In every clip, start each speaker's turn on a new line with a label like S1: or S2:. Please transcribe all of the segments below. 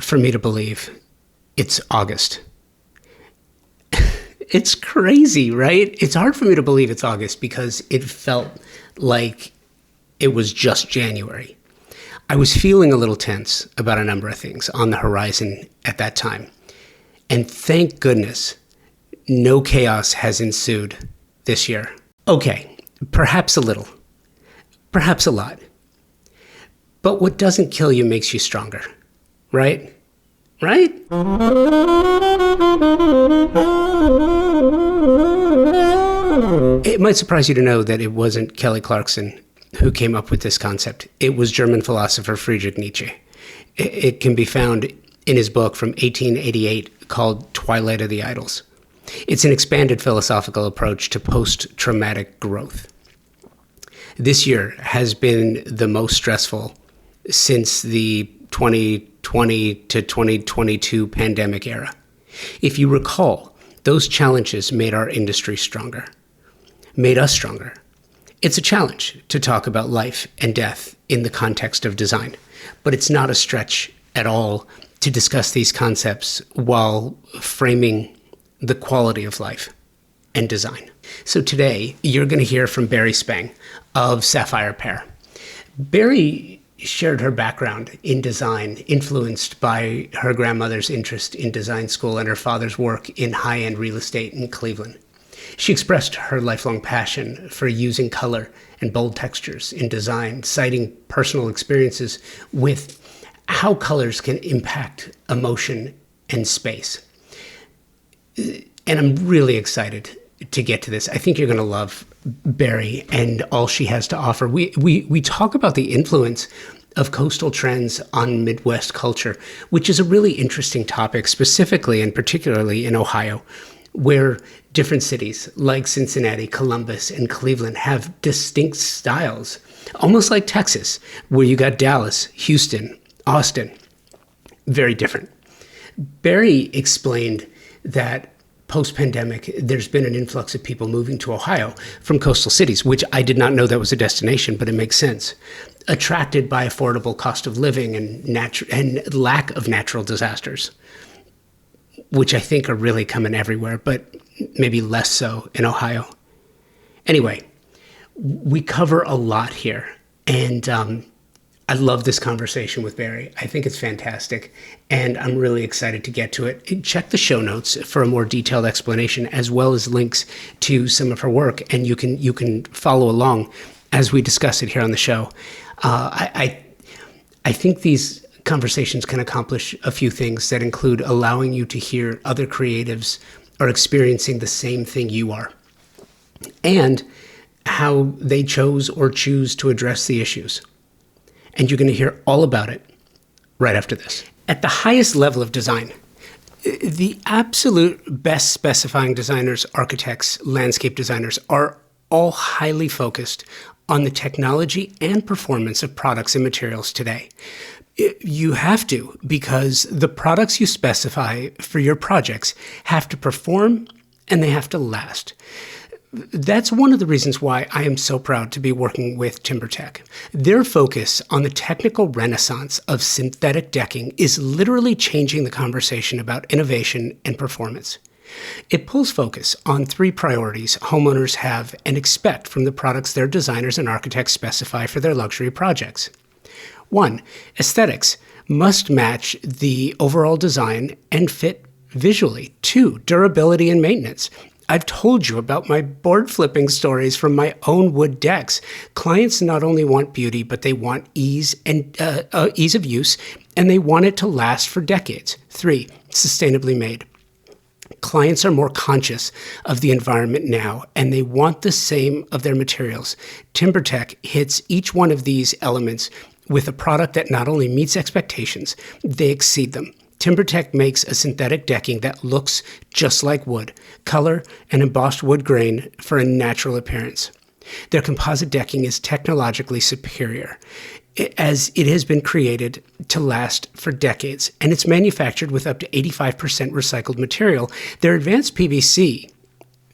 S1: for me to believe it's August. It's crazy, right? It's hard for me to believe it's August because it felt like it was just January. I was feeling a little tense about a number of things on the horizon at that time. And thank goodness, no chaos has ensued this year. Okay, perhaps a little, perhaps a lot. But what doesn't kill you makes you stronger, right? Right? It might surprise you to know that it wasn't Kelly Clarkson who came up with this concept. It was German philosopher Fredrich Nietzsche. It can be found in his book from 1888 called Twilight of the Idols. It's an expanded philosophical approach to post-traumatic growth. This year has been the most stressful since the 2020 to 2022 pandemic era. If you recall, those challenges made our industry stronger, made us stronger. It's a challenge to talk about life and death in the context of design, but it's not a stretch at all to discuss these concepts while framing the quality of life and design. So today, you're going to hear from Barrie Spang of Sapphire Pear. Barrie shared her background in design, influenced by her grandmother's interest in design school and her father's work in high-end real estate in Cleveland. She expressed her lifelong passion for using color and bold textures in design, citing personal experiences with how colors can impact emotion and space. And I'm really excited to get to this. I think you're going to love Barrie and all she has to offer. We talk about the influence of coastal trends on Midwest culture, which is a really interesting topic, specifically and particularly in Ohio, where different cities like Cincinnati, Columbus, and Cleveland have distinct styles, almost like Texas, where you got Dallas, Houston, Austin, very different. Barrie explained that post-pandemic, there's been an influx of people moving to Ohio from coastal cities, which I did not know that was a destination, but it makes sense, attracted by affordable cost of living and lack of natural disasters, which I think are really coming everywhere, but maybe less so in Ohio. Anyway, we cover a lot here, and I love this conversation with Barrie. I think it's fantastic, and I'm really excited to get to it. Check the show notes for a more detailed explanation, as well as links to some of her work, and you can follow along as we discuss it here on the show. I think these conversations can accomplish a few things that include allowing you to hear other creatives are experiencing the same thing you are, and how they chose or choose to address the issues. And you're going to hear all about it right after this. At the highest level of design, the absolute best specifying designers, architects, landscape designers are all highly focused on the technology and performance of products and materials today. You have to, because the products you specify for your projects have to perform and they have to last. That's one of the reasons why I am so proud to be working with TimberTech. Their focus on the technical renaissance of synthetic decking is literally changing the conversation about innovation and performance. It pulls focus on three priorities homeowners have and expect from the products their designers and architects specify for their luxury projects. 1, aesthetics must match the overall design and fit visually. 2, durability and maintenance. I've told you about my board flipping stories from my own wood decks. Clients not only want beauty, but they want ease and ease of use, and they want it to last for decades. 3, sustainably made. Clients are more conscious of the environment now, and they want the same of their materials. TimberTech hits each one of these elements with a product that not only meets expectations, they exceed them. TimberTech makes a synthetic decking that looks just like wood, color and embossed wood grain for a natural appearance. Their composite decking is technologically superior, as it has been created to last for decades, and it's manufactured with up to 85% recycled material. Their advanced PVC,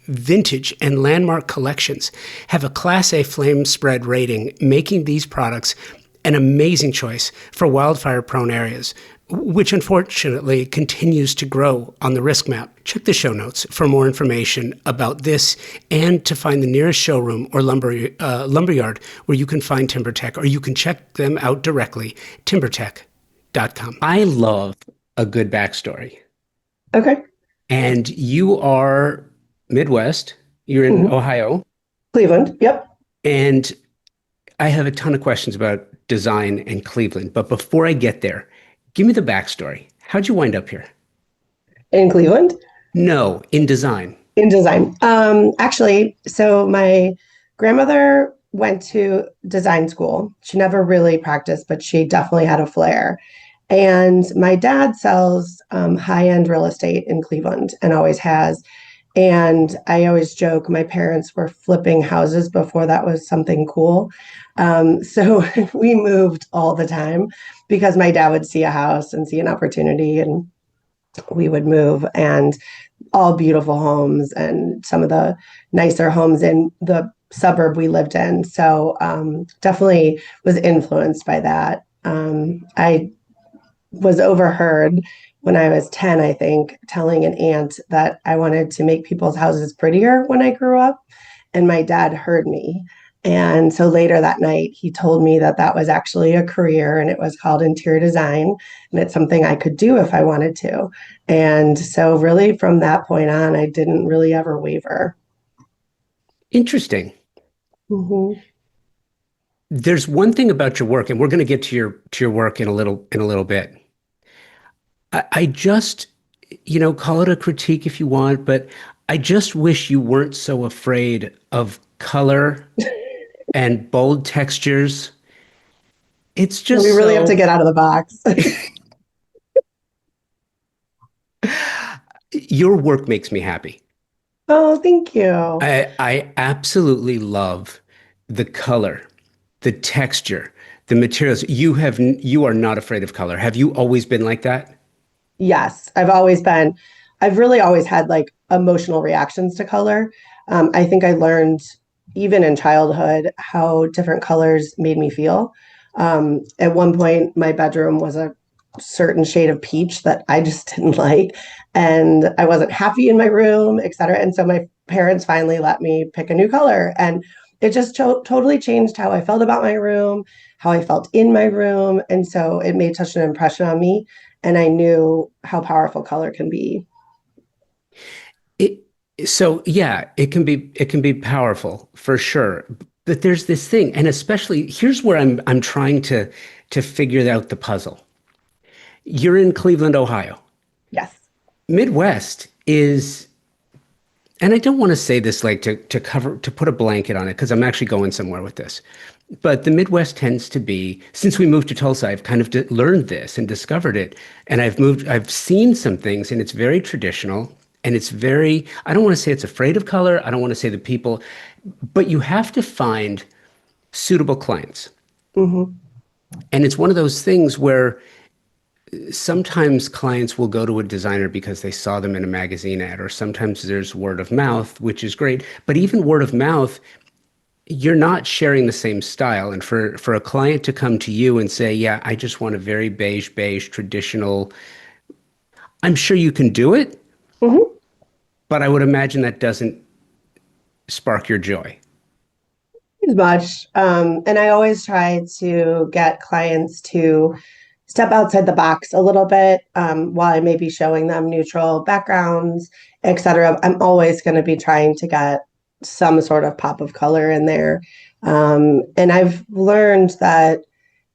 S1: vintage, and landmark collections have a Class A flame spread rating, making these products an amazing choice for wildfire-prone areas which unfortunately continues to grow on the risk map. Check the show notes for more information about this and to find the nearest showroom or lumberyard where you can find TimberTech, or you can check them out directly, timbertech.com. I love a good backstory.
S2: Okay.
S1: And you are Midwest, you're in
S2: Mhm.
S1: Ohio,
S2: Cleveland. Yep.
S1: and I have a ton of questions about design and Cleveland. But before I get there, give me the backstory. How'd you wind up here?
S2: In Cleveland.
S1: No, in design.
S2: In design. Actually, so my grandmother went to design school. She never really practiced, but she definitely had a flair. And my dad sells high-end real estate in Cleveland and always has. And I always joke my parents were flipping houses before that was something cool. So we moved all the time because my dad would see a house and see an opportunity, and we would move. And all beautiful homes and some of the nicer homes in the suburb we lived in. So definitely was influenced by that. I was overheard when I was 10, I think, telling an aunt that I wanted to make people's houses prettier when I grew up. And my dad heard me. And so later that night, he told me that that was actually a career and it was called interior design. And it's something I could do if I wanted to. And so, really, from that point on, I didn't really ever waver.
S1: Interesting.
S2: Mm-hmm.
S1: There's one thing about your work, and we're going to get to your work in a little bit. I just, call it a critique if you want, but I just wish you weren't so afraid of color and bold textures. It's
S2: We
S1: just
S2: really have to
S1: so
S2: get out of the box.
S1: your work makes me happy.
S2: Oh, thank you.
S1: I absolutely love the color, the texture, the materials. You are not afraid of color. Have you always been like that?
S2: Yes, I've really always had like emotional reactions to color. I think I learned even in childhood how different colors made me feel. At one point, my bedroom was a certain shade of peach that I just didn't like, and I wasn't happy in my room, et cetera. And so my parents finally let me pick a new color, and it just totally changed how I felt about my room, how I felt in my room. And so it made such an impression on me, and I knew how powerful color can be.
S1: It so yeah, it can be powerful for sure. But there's this thing, and especially here's where I'm trying to figure out the puzzle. You're in Cleveland, Ohio.
S2: Yes.
S1: Midwest is, and I don't want to say this like to put a blanket on it because I'm actually going somewhere with this. But the Midwest tends to be, since we moved to Tulsa, I've kind of learned this and discovered it. And I've seen some things, and it's very traditional. And it's very, I don't want to say it's afraid of color. I don't want to say the people, but you have to find suitable clients.
S2: Hmm.
S1: And it's one of those things where sometimes clients will go to a designer because they saw them in a magazine ad, or sometimes there's word of mouth, which is great. But even word of mouth, you're not sharing the same style. And for a client to come to you and say, yeah, I just want a very beige, traditional, I'm sure you can do it,
S2: Hmm.
S1: but I would imagine that doesn't spark your joy.
S2: As much. And I always try to get clients to step outside the box a little bit, while I may be showing them neutral backgrounds, et cetera. I'm always going to be trying to get some sort of pop of color in there. And I've learned that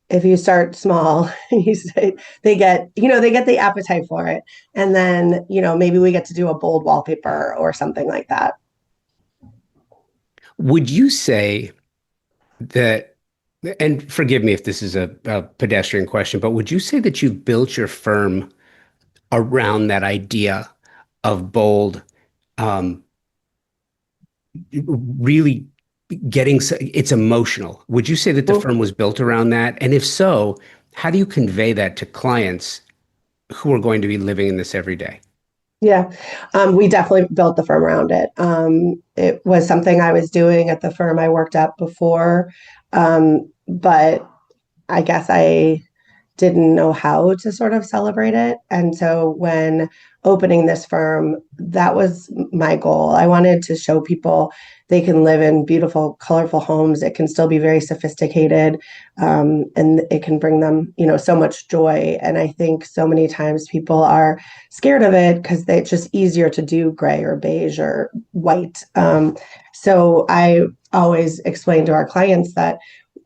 S2: if you start small, you say they get the appetite for it. And then, maybe we get to do a bold wallpaper or something like that.
S1: Would you say that, and forgive me if this is a pedestrian question, but would you say that you've built your firm around that idea of bold, um, really it's emotional? Would you say that the firm was built around that? And if so, how do you convey that to clients who are going to be living in this every day?
S2: Yeah, we definitely built the firm around it. It was something I was doing at the firm I worked at before, but I guess I didn't know how to sort of celebrate it. And so when opening this firm, that was my goal. I wanted to show people they can live in beautiful, colorful homes. It can still be very sophisticated, and it can bring them, so much joy. And I think so many times people are scared of it because it's just easier to do gray or beige or white. So I always explain to our clients that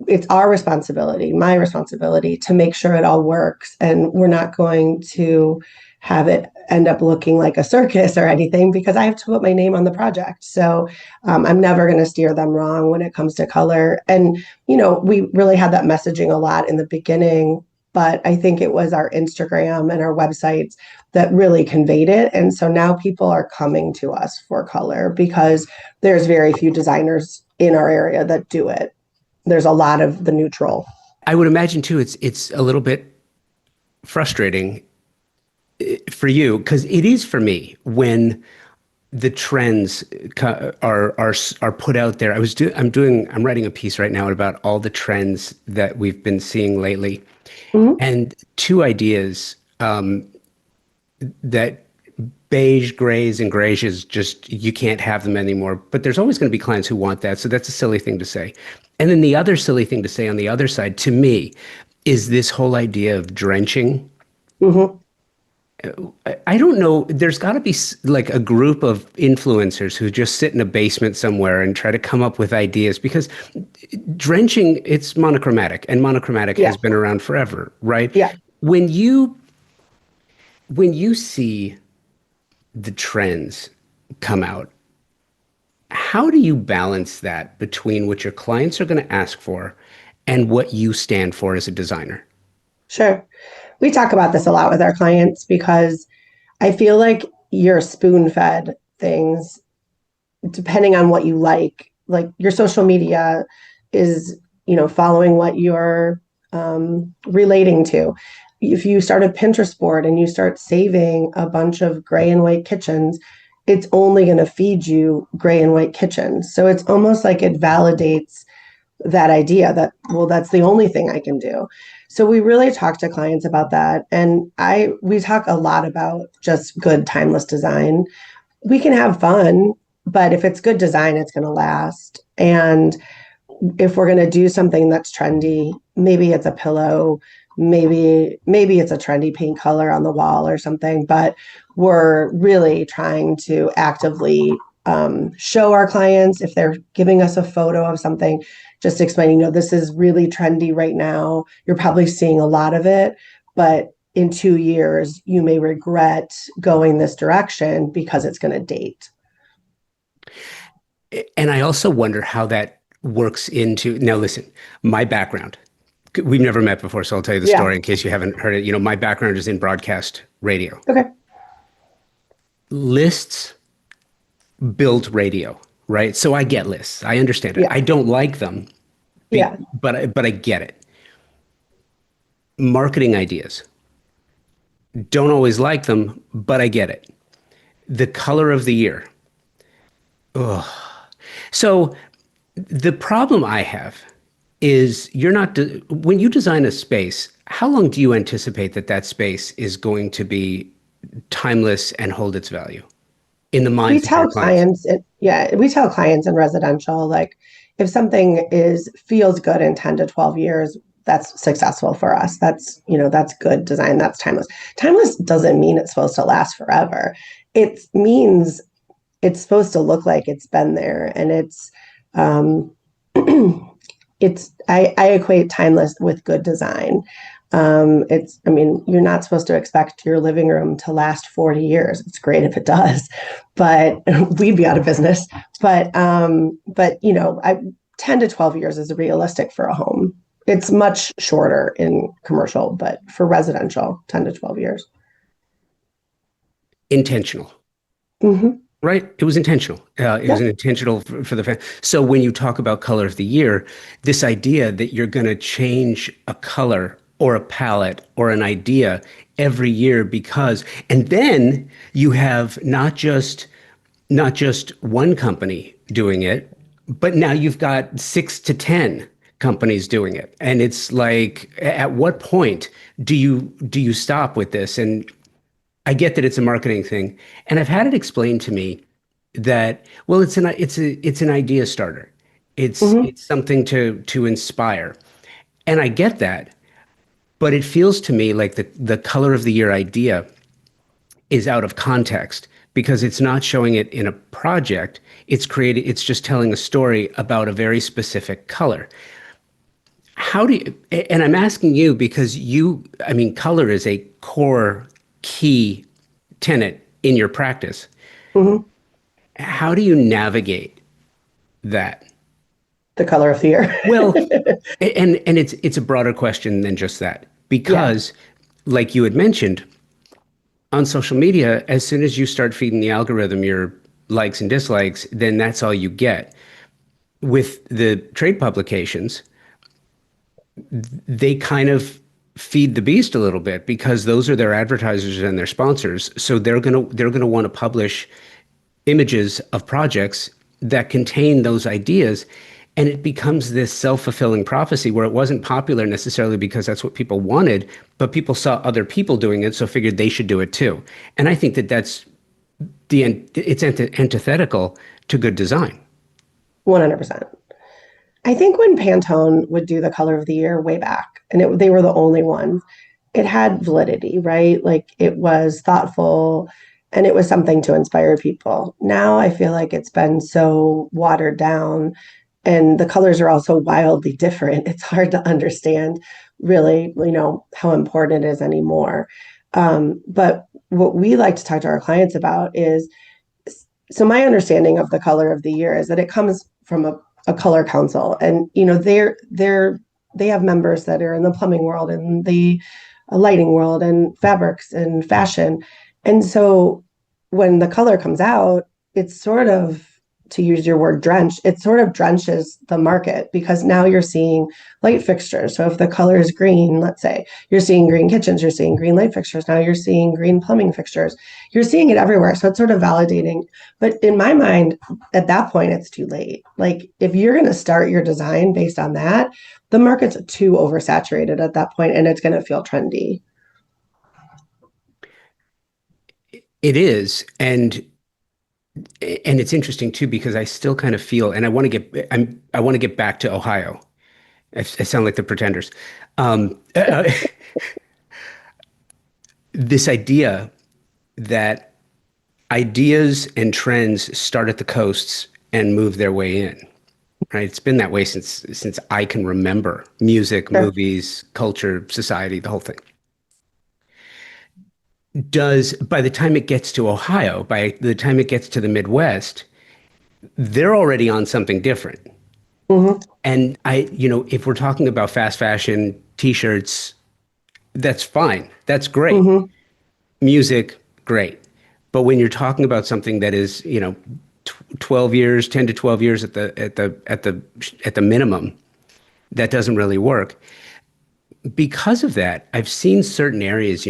S2: it's our responsibility, my responsibility, to make sure it all works. And we're not going to have it end up looking like a circus or anything because I have to put my name on the project. So I'm never going to steer them wrong when it comes to color. And, we really had that messaging a lot in the beginning, but I think it was our Instagram and our websites that really conveyed it. And so now people are coming to us for color because there's very few designers in our area that do it. There's a lot of the neutral.
S1: I would imagine too, it's a little bit frustrating for you because it is for me when the trends are put out there. I'm writing a piece right now about all the trends that we've been seeing lately, and two ideas that beige, grays, and grays just you can't have them anymore. But there's always going to be clients who want that, so that's a silly thing to say. And then the other silly thing to say on the other side, to me, is this whole idea of drenching.
S2: Mm-hmm.
S1: I don't know. There's got to be like a group of influencers who just sit in a basement somewhere and try to come up with ideas because drenching, it's monochromatic, and monochromatic
S2: Yeah.
S1: has been around forever, right?
S2: Yeah.
S1: When you see the trends come out, how do you balance that between what your clients are going to ask for and what you stand for as a designer?
S2: Sure. We talk about this a lot with our clients because I feel like you're spoon fed things depending on what you like. Like your social media is, following what you're relating to. If you start a Pinterest board and you start saving a bunch of gray and white kitchens, it's only going to feed you gray and white kitchens. So it's almost like it validates that idea that, well, that's the only thing I can do. So we really talk to clients about that. And we talk a lot about just good timeless design. We can have fun, but if it's good design, it's going to last. And if we're going to do something that's trendy, maybe it's a pillow, maybe it's a trendy paint color on the wall or something, but we're really trying to actively show our clients if they're giving us a photo of something, just explaining, this is really trendy right now. You're probably seeing a lot of it, but in 2 years, you may regret going this direction because it's going to date.
S1: And I also wonder how that works into, now listen, my background, we've never met before, so I'll tell you the
S2: Yeah.
S1: story in case you haven't heard it. My background is in broadcast radio.
S2: Okay.
S1: Lists build radio, right? So I get lists. I understand it.
S2: Yeah.
S1: I don't like them,
S2: Yeah.
S1: but I get it. Marketing ideas. Don't always like them, but I get it. The color of the year. Ugh. So the problem I have is when you design a space, how long do you anticipate that space is going to be timeless and hold its value in the
S2: We
S1: minds of your
S2: tell
S1: clients?
S2: clients, we tell clients in residential, like if something feels good in 10 to 12 years, that's successful for us. That's good design. That's timeless. Timeless doesn't mean it's supposed to last forever. It means it's supposed to look like it's been there. And um, I equate timeless with good design. You're not supposed to expect your living room to last 40 years. It's great if it does, but we'd be out of business. But 10 to 12 years is realistic for a home. It's much shorter in commercial, but for residential, 10 to 12 years.
S1: Intentional.
S2: Mm-hmm.
S1: Right? It was intentional. It was
S2: Yep.
S1: intentional for the fan. So when you talk about color of the year, this idea that you're going to change a color or a palette or an idea every year and then you have not just one company doing it, but now you've got 6 to 10 companies doing it. And it's like, at what point do you stop with this? And I get that it's a marketing thing, and I've had it explained to me that, well, it's an idea starter.
S2: Hmm.
S1: It's something to inspire, and I get that, but it feels to me like the color of the year idea is out of context because it's not showing it in a project. It's just telling a story about a very specific color. How do you, and I'm asking you because I mean, color is a core key tenet in your practice.
S2: Hmm.
S1: How do you navigate that?
S2: The color of fear.
S1: Well, and it's a broader question than just that
S2: Yeah.
S1: because, like you had mentioned, on social media, as soon as you start feeding the algorithm your likes and dislikes, then that's all you get. With the trade publications, they kind of feed the beast a little bit because those are their advertisers and their sponsors. So they're gonna want to publish images of projects that contain those ideas. And it becomes this self-fulfilling prophecy where it wasn't popular necessarily because that's what people wanted, but people saw other people doing it, so figured they should do it too. And I think that it's antithetical to good design.
S2: 100%. I think when Pantone would do the color of the year way back, and they were the only ones, it had validity, right? Like it was thoughtful and it was something to inspire people. Now I feel like it's been so watered down and the colors are also wildly different. It's hard to understand really, how important it is anymore. But what we like to talk to our clients about is, so my understanding of the color of the year is that it comes from a color council, and they have members that are in the plumbing world and the lighting world and fabrics and fashion, and so when the color comes out, it's sort of, to use your word, drench. It sort of drenches the market because now you're seeing light fixtures. So if the color is green, let's say, you're seeing green kitchens, you're seeing green light fixtures. Now you're seeing green plumbing fixtures. You're seeing it everywhere. So it's sort of validating. But in my mind, at that point, it's too late. Like if you're going to start your design based on that, the market's too oversaturated at that point and it's going to feel trendy.
S1: It is, and it's interesting too because I still kind of feel, and I want to get back to Ohio. I sound like the Pretenders. This idea that ideas and trends start at the coasts and move their way in. Right? It's been that way since I can remember. Music,
S2: Sure.
S1: movies, culture, society, the whole thing. Does By the time it gets to Ohio, by the time it gets to the Midwest, they're already on something different.
S2: Hmm.
S1: And if we're talking about fast fashion, t-shirts, that's fine. That's great.
S2: Hmm.
S1: Music, great. But when you're talking about something that is, 12 years, 10 to 12 years at the minimum, that doesn't really work. Because of that, I've seen certain areas,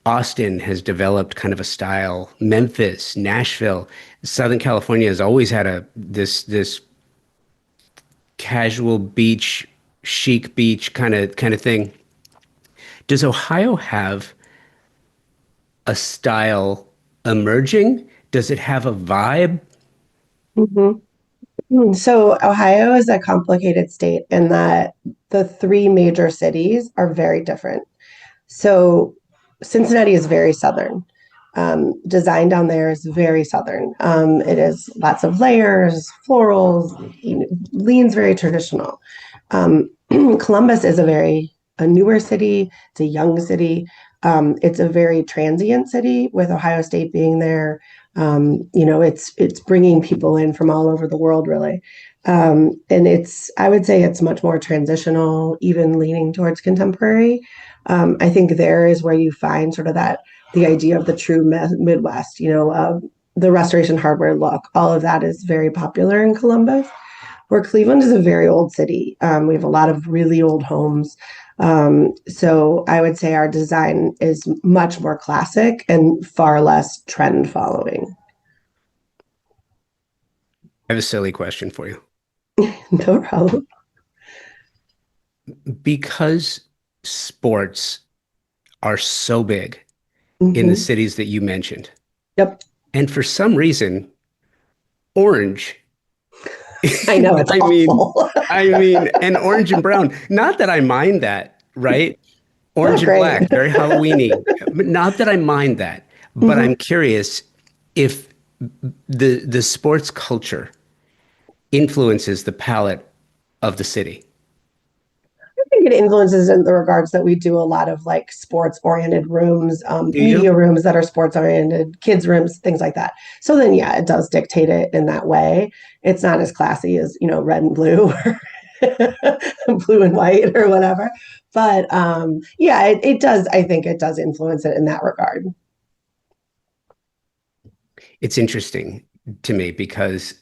S1: Austin has developed kind of a style, Memphis, Nashville, Southern California has always had this casual beach, chic beach kind of thing. Does Ohio have a style emerging? Does it have a vibe?
S2: Hmm. So Ohio is a complicated state in that the three major cities are very different. So Cincinnati is very southern. Design down there is very southern. It is lots of layers, florals, leans very traditional. Columbus is a newer city. It's a young city. It's a very transient city with Ohio State being there. It's bringing people in from all over the world, really. And I would say it's much more transitional, even leaning towards contemporary. I think there is where you find sort of the idea of the true Midwest, the restoration hardware look. All of that is very popular in Columbus, where Cleveland is a very old city. We have a lot of really old homes. So I would say our design is much more classic and far less trend following.
S1: I have a silly question for you.
S2: No problem.
S1: Because sports are so big in the
S2: Hmm.
S1: cities that you mentioned,
S2: Yep.
S1: and for some reason, orange.
S2: I know it's
S1: I mean,
S2: awful.
S1: and orange and brown. Not that I mind that, right? Orange
S2: Not
S1: and
S2: great.
S1: black, very Halloweeny. Not that I mind that, but I'm
S2: Hmm.
S1: curious if the sports culture influences the palette of the city.
S2: I think it influences in the regards that we do a lot of like sports oriented rooms,
S1: Do you?
S2: media rooms that are sports oriented, kids rooms, things like that. So then, yeah, it does dictate it in that way. It's not as classy as, red and blue or blue and white or whatever. But yeah, it does. I think it does influence it in that regard.
S1: It's interesting to me because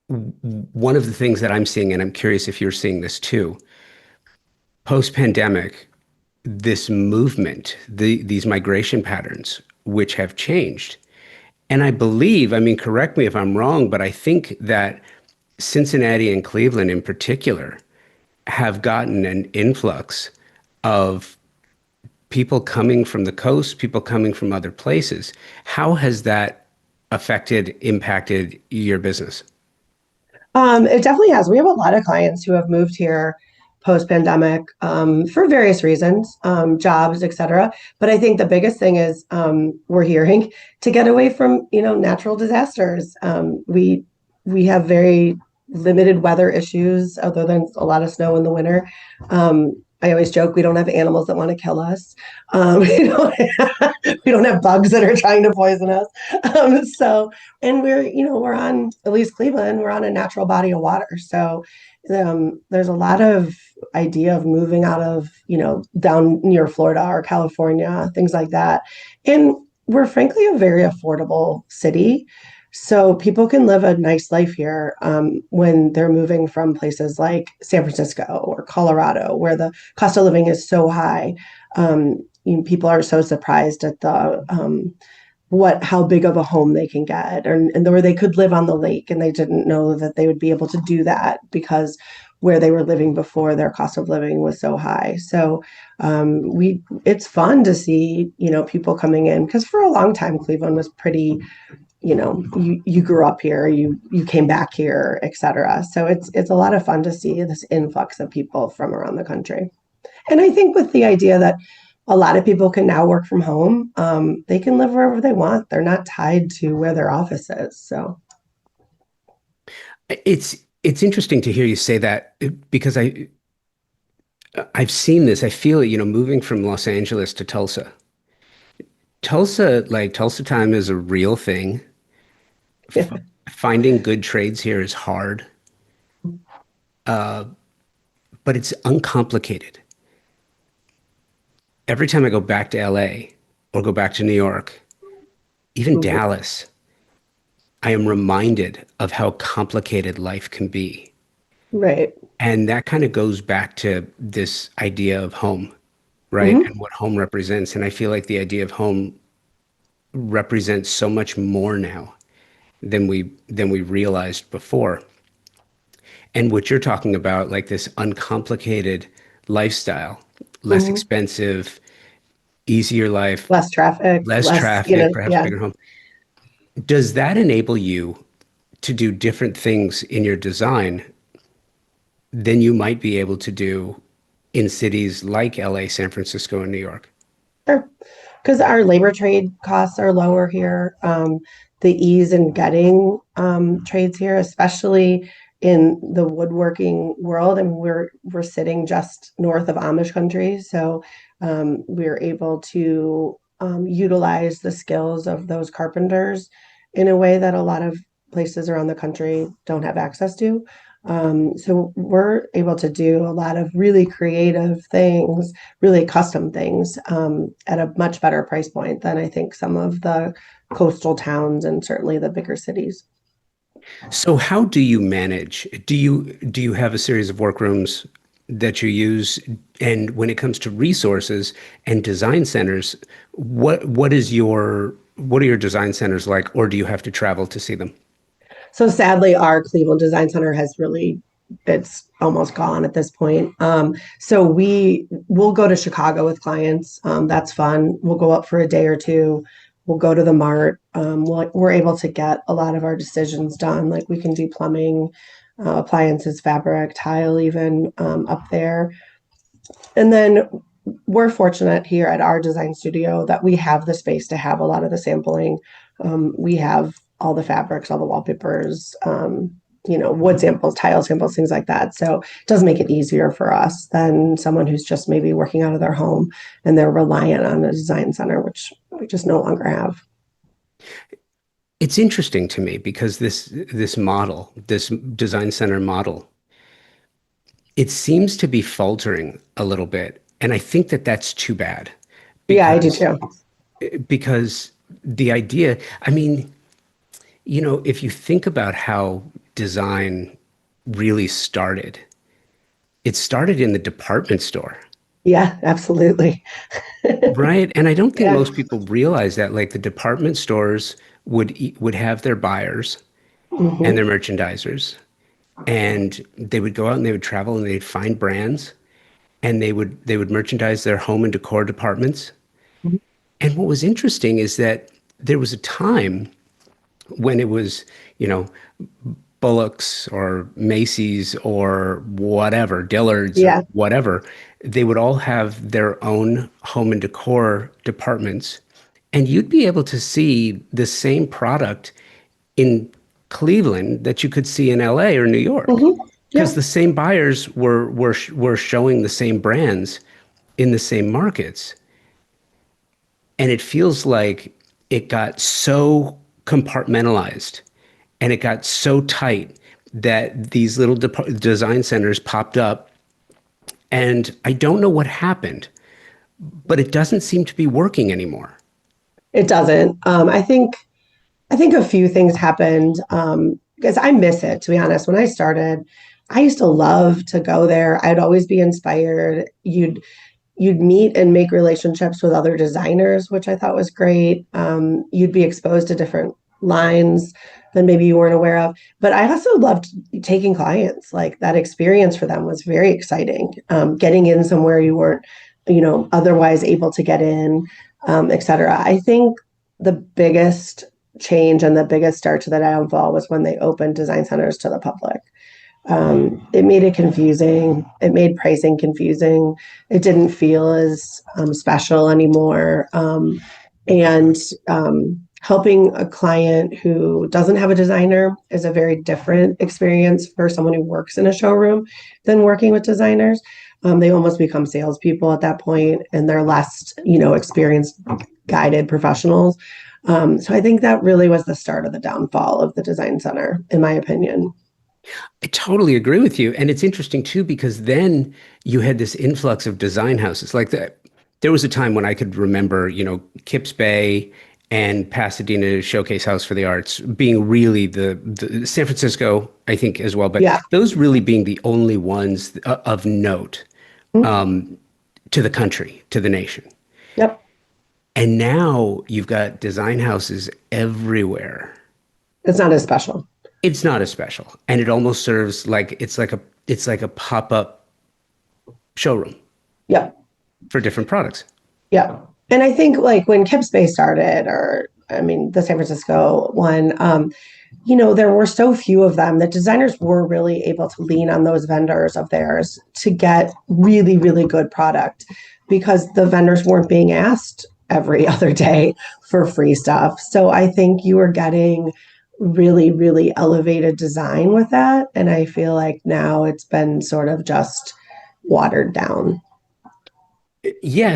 S1: one of the things that I'm seeing, and I'm curious if you're seeing this too, post-pandemic, this movement, these migration patterns, which have changed. And I believe, I mean, correct me if I'm wrong, but I think that Cincinnati and Cleveland in particular have gotten an influx of people coming from the coast, people coming from other places. How has that impacted your business?
S2: It definitely has. We have a lot of clients who have moved here post pandemic for various reasons, jobs, et cetera. But I think the biggest thing is we're hearing to get away from natural disasters. We have very limited weather issues, other than a lot of snow in the winter. I always joke we don't have animals that want to kill us. We don't we don't have bugs that are trying to poison us. So and we're on, at least Cleveland, we're on a natural body of water. So there's a lot of idea of moving out of down near Florida or California, things like that. And we're frankly a very affordable city, so people can live a nice life here when they're moving from places like San Francisco or Colorado, where the cost of living is so high. People are so surprised at the how big of a home they can get, and where they could live on the lake, and they didn't know that they would be able to do that because where they were living before, their cost of living was so high. So we it's fun to see people coming in, because for a long time Cleveland was pretty, you grew up here, you came back here, etc. So it's a lot of fun to see this influx of people from around the country. And I think with the idea that a lot of people can now work from home, they can live wherever they want. They're not tied to where their office is. So,
S1: It's interesting to hear you say that because I've seen this. I feel it, moving from Los Angeles to Tulsa. Tulsa time is a real thing.
S2: yeah.
S1: F Finding good trades here is hard, but it's uncomplicated. Every time I go back to LA or go back to New York, even
S2: Mhm.
S1: Dallas, I am reminded of how complicated life can be.
S2: Right.
S1: And that kind of goes back to this idea of home, right?
S2: Hmm.
S1: And what home represents. And I feel like the idea of home represents so much more now than we realized before. And what you're talking about, like this uncomplicated lifestyle, less
S2: Hmm.
S1: expensive, easier life,
S2: Less traffic,
S1: less
S2: less,
S1: traffic, perhaps
S2: yeah.
S1: bigger home. Does that enable you to do different things in your design than you might be able to do in cities like LA, San Francisco, and New York?
S2: Sure. Because our labor trade costs are lower here. The ease in getting trades here, especially in the woodworking world, and we're sitting just north of Amish country, so we're able to utilize the skills of those carpenters in a way that a lot of places around the country don't have access to. So we're able to do a lot of really creative things, really custom things at a much better price point than I think some of the coastal towns and certainly the bigger cities.
S1: So how do you manage? Do you have a series of workrooms that you use? And when it comes to resources and design centers, what are your design centers like, or do you have to travel to see them?
S2: So sadly, our Cleveland Design Center has really it's almost gone at this point. So we'll go to Chicago with clients. That's fun. We'll go up for a day or two. We'll go to the mart. We're able to get a lot of our decisions done. Like we can do plumbing, appliances, fabric, tile, even up there. And then we're fortunate here at our design studio that we have the space to have a lot of the sampling. We have all the fabrics, all the wallpapers, wood samples, tile samples, things like that. So it does make it easier for us than someone who's just maybe working out of their home and they're reliant on a design center, which we just no longer have.
S1: It's interesting to me because this model, this design center model, it seems to be faltering a little bit, and I think that that's too bad
S2: Yeah, I do
S1: because
S2: too.
S1: because the idea, I mean, if you think about how design really started, it started in the department store,
S2: Yeah, absolutely.
S1: right? And I don't think
S2: Yeah.
S1: most people realize that, like the department stores would have their buyers and
S2: Hmm.
S1: their merchandisers, and they would go out and they would travel and they'd find brands and they would merchandise their home and decor departments. And what was interesting is that there was a time when it was, you know, Bullock's or Macy's or whatever, Dillard's or
S2: Yeah.
S1: whatever, they would all have their own home and decor departments. And you'd be able to see the same product in Cleveland that you could see in LA or New York
S2: Hmm.
S1: because
S2: Yep.
S1: the same buyers were showing the same brands in the same markets. And it feels like it got so compartmentalized and it got so tight that these little design centers popped up. And I don't know what happened, but it doesn't seem to be working anymore.
S2: It doesn't. I think a few things happened because I miss it, to be honest. When I started, I used to love to go there. I'd always be inspired. You'd meet and make relationships with other designers, which I thought was great. You'd be exposed to different lines that maybe you weren't aware of. But I also loved taking clients. Like that experience for them was very exciting. Getting in somewhere you weren't, otherwise able to get in, et cetera. I think the biggest change and the biggest start to the downfall was when they opened design centers to the public. It made it confusing. It made pricing confusing. It didn't feel as special anymore. And helping a client who doesn't have a designer is a very different experience for someone who works in a showroom than working with designers. They almost become salespeople at that point, and they're less, experienced, guided professionals. So I think that really was the start of the downfall of the design center, in my opinion.
S1: I totally agree with you. And it's interesting too, because then you had this influx of design houses. Like that, there was a time when I could remember, Kips Bay and Pasadena Showcase House for the Arts being really the San Francisco, I think as well, but
S2: Yeah.
S1: those really being the only ones of note to the country, to the nation.
S2: Yep.
S1: And now you've got design houses everywhere.
S2: It's not as special.
S1: It's not as special, and it almost serves like it's like a pop-up showroom
S2: Yep.
S1: for different products.
S2: Yeah. And I think like when Kip Space started, or I mean, the San Francisco one, there were so few of them that designers were really able to lean on those vendors of theirs to get really, really good product because the vendors weren't being asked every other day for free stuff. So I think you were getting really, really elevated design with that. And I feel like now it's been sort of just watered down.
S1: Yeah,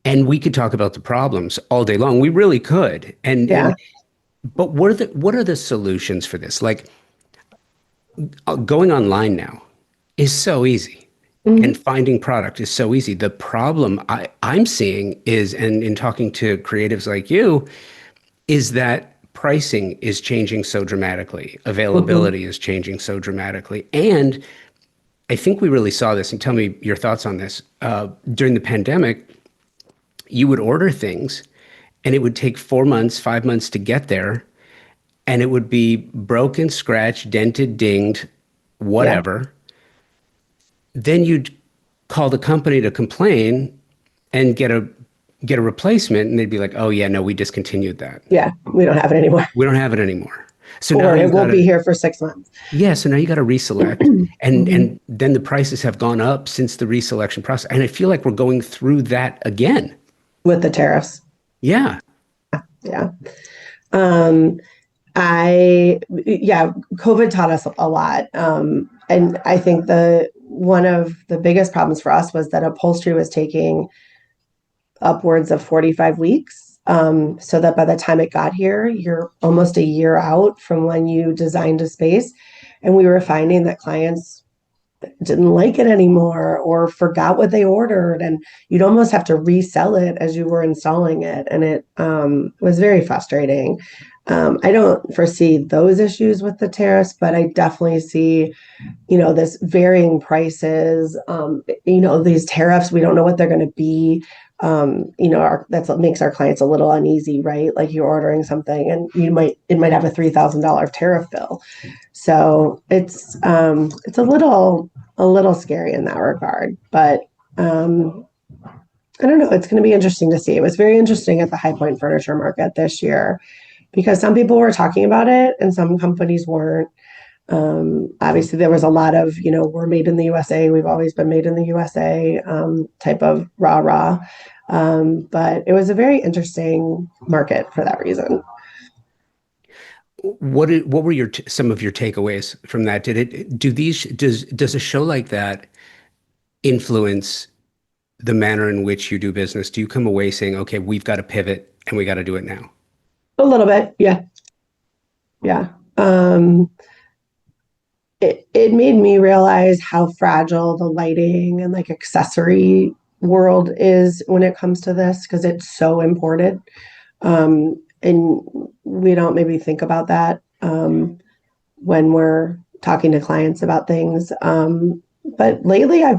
S1: and we could talk about the problems all day long. We really could. And
S2: Yeah.
S1: but what are the solutions for this? Like going online now is so easy. And
S2: Mhm.
S1: finding product is so easy. The problem I'm seeing is, and in talking to creatives like you, is that pricing is changing so dramatically.
S2: Mhm.
S1: Availability is changing so dramatically. And I think we really saw this, and tell me your thoughts on this. During the pandemic, you would order things and it would take 4 months, 5 months to get there. And it would be broken, scratched, dented, dinged,
S2: Yeah.
S1: whatever. Then you'd call the company to complain and get a replacement, and they'd be like, "Oh yeah, no, we discontinued that.
S2: Yeah. We don't have it anymore.
S1: We don't have it anymore." So now
S2: Or
S1: you
S2: it
S1: got
S2: won't be
S1: to
S2: here for 6 months.
S1: yeah, so now you got to reselect, and
S2: Hmm.
S1: and then the prices have gone up since the reselection process, and I feel like we're going through that again.
S2: With the tariffs.
S1: Yeah.
S2: Yeah. Yeah, COVID taught us a lot. And I think one of the biggest problems for us was that upholstery was taking upwards of 45 weeks. So that by the time it got here, you're almost a year out from when you designed a space. And we were finding that clients didn't like it anymore or forgot what they ordered. And you'd almost have to resell it as you were installing it. And it was very frustrating. I don't foresee those issues with the tariffs, but I definitely see, this varying prices, these tariffs, we don't know what they're going to be. That's what makes our clients a little uneasy, right? Like you're ordering something and it might have a $3,000 tariff bill. So it's a little scary in that regard, but I don't know. It's going to be interesting to see. It was very interesting at the High Point Furniture Market this year because some people were talking about it and some companies weren't. Obviously, there was a lot of, we're made in the USA. We've always been made in the USA type of rah-rah. But it was a very interesting market for that reason.
S1: What were some of your takeaways from that? Does a show like that influence the manner in which you do business? Do you come away saying, okay, we've got to pivot and we got to do it now?
S2: A little bit, yeah. Yeah. It made me realize how fragile the lighting and like accessory world is when it comes to this because it's so important. And we don't maybe think about that when we're talking to clients about things. But lately I'll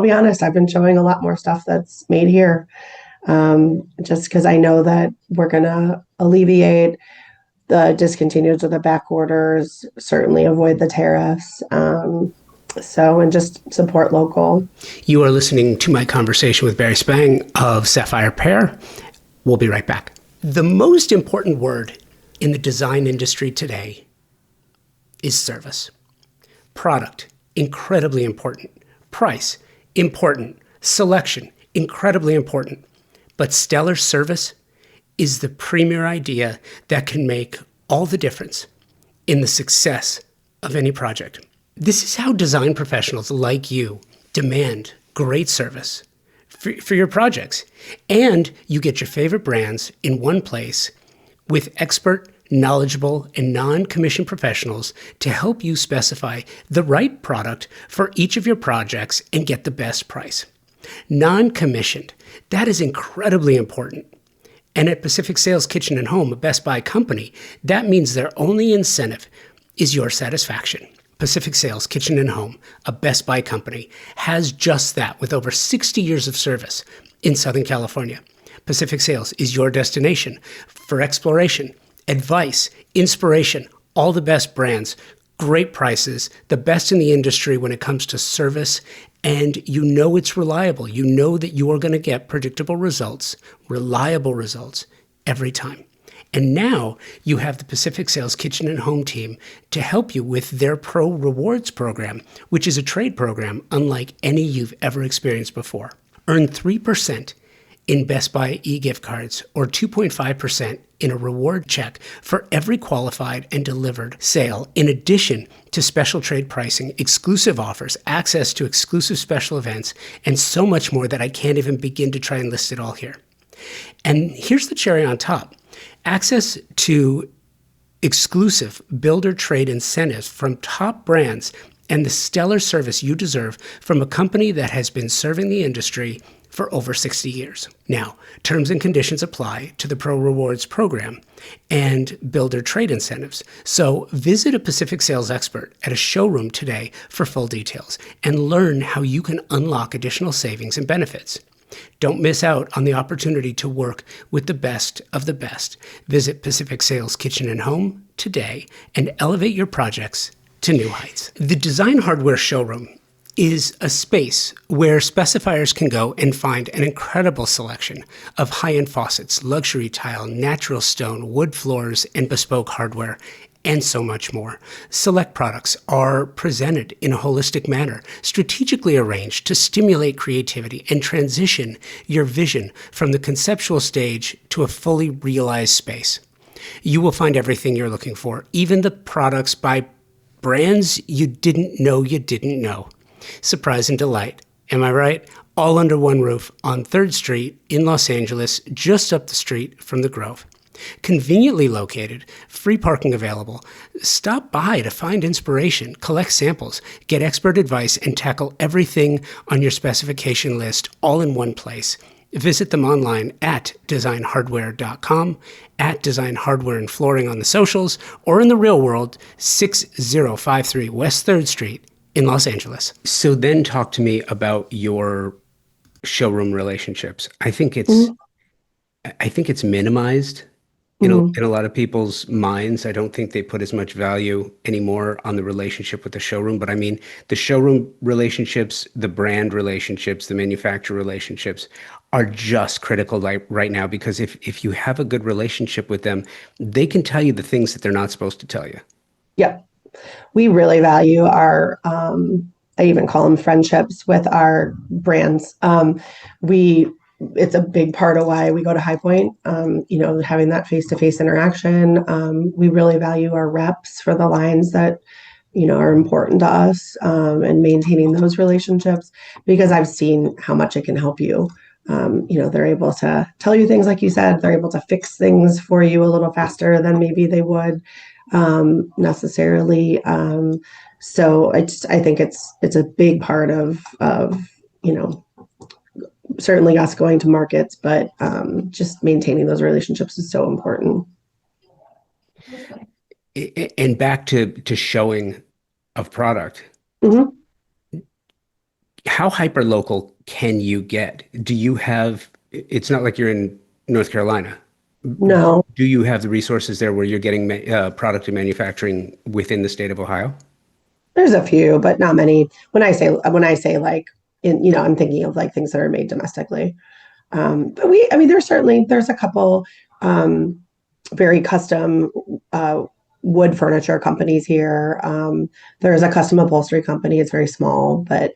S2: be honest, I've been showing a lot more stuff that's made here just because I know that we're going to alleviate the discontinued or the back orders, certainly avoid the tariffs. And just support local.
S1: You are listening to my conversation with Barrie Spang of Sapphire Pear. We'll be right back. The most important word in the design industry today is service. Product, incredibly important. Price, important. Selection, incredibly important. But stellar service is the premier idea that can make all the difference in the success of any project. This is how design professionals like you demand great service for your projects. And you get your favorite brands in one place with expert, knowledgeable, and non-commissioned professionals to help you specify the right product for each of your projects and get the best price. Non-commissioned, that is incredibly important. And at Pacific Sales Kitchen and Home, a Best Buy company, that means their only incentive is your satisfaction. Pacific Sales Kitchen and Home, a Best Buy company, has just that with over 60 years of service in Southern California. Pacific Sales is your destination for exploration, advice, inspiration, all the best brands, great prices, the best in the industry when it comes to service, and you know it's reliable. You know that you are going to get predictable results, reliable results every time. And now you have the Pacific Sales Kitchen and Home team to help you with their Pro Rewards program, which is a trade program unlike any you've ever experienced before. Earn 3% in Best Buy e-gift cards or 2.5% in a reward check for every qualified and delivered sale, in addition to special trade pricing, exclusive offers, access to exclusive special events, and so much more that I can't even begin to try and list it all here. And here's the cherry on top. Access to exclusive builder trade incentives from top brands and the stellar service you deserve from a company that has been serving the industry for over 60 years. Now, terms and conditions apply to the Pro Rewards program and builder trade incentives. So visit a Pacific Sales expert at a showroom today for full details and learn how you can unlock additional savings and benefits. Don't miss out on the opportunity to work with the best of the best. Visit Pacific Sales Kitchen and Home today and elevate your projects to new heights. The Design Hardware Showroom is a space where specifiers can go and find an incredible selection of high-end faucets, luxury tile, natural stone, wood floors, and bespoke hardware, and so much more. Select products are presented in a holistic manner, strategically arranged to stimulate creativity and transition your vision from the conceptual stage to a fully realized space. You will find everything you're looking for, even the products by brands you didn't know you didn't know. Surprise and delight. Am I right? All under one roof on 3rd Street in Los Angeles, just up the street from the Grove. Conveniently located, free parking available. Stop by to find inspiration, collect samples, get expert advice, and tackle everything on your specification list all in one place. Visit them online at designhardware.com, at Design Hardware and Flooring on the socials, or in the real world, 6053 West 3rd Street in Los Angeles. So then talk to me about your showroom relationships. I think it's minimized in a lot of people's minds. I don't think they put as much value anymore on the relationship with the showroom. But I mean, the showroom relationships, the brand relationships, the manufacturer relationships are just critical right now, because if you have a good relationship with them, they can tell you the things that they're not supposed to tell you.
S2: Yep. We really value our, I even call them friendships with our brands. It's a big part of why we go to High Point, having that face-to-face interaction. We really value our reps for the lines that, are important to us, and maintaining those relationships, because I've seen how much it can help you. They're able to tell you things, like you said, they're able to fix things for you a little faster than maybe they would necessarily. So I think it's a big part of certainly us going to markets, but just maintaining those relationships is so important.
S1: And back to showing of product.
S2: Mm-hmm.
S1: How hyper local can you get? Do you have, it's not like you're in North Carolina.
S2: No,
S1: Do you have the resources there where you're getting product and manufacturing within the state of Ohio?
S2: there's a few, but not many. When I say like I'm thinking of like things that are made domestically. But there's a couple very custom wood furniture companies here. There's a custom upholstery company. It's very small, but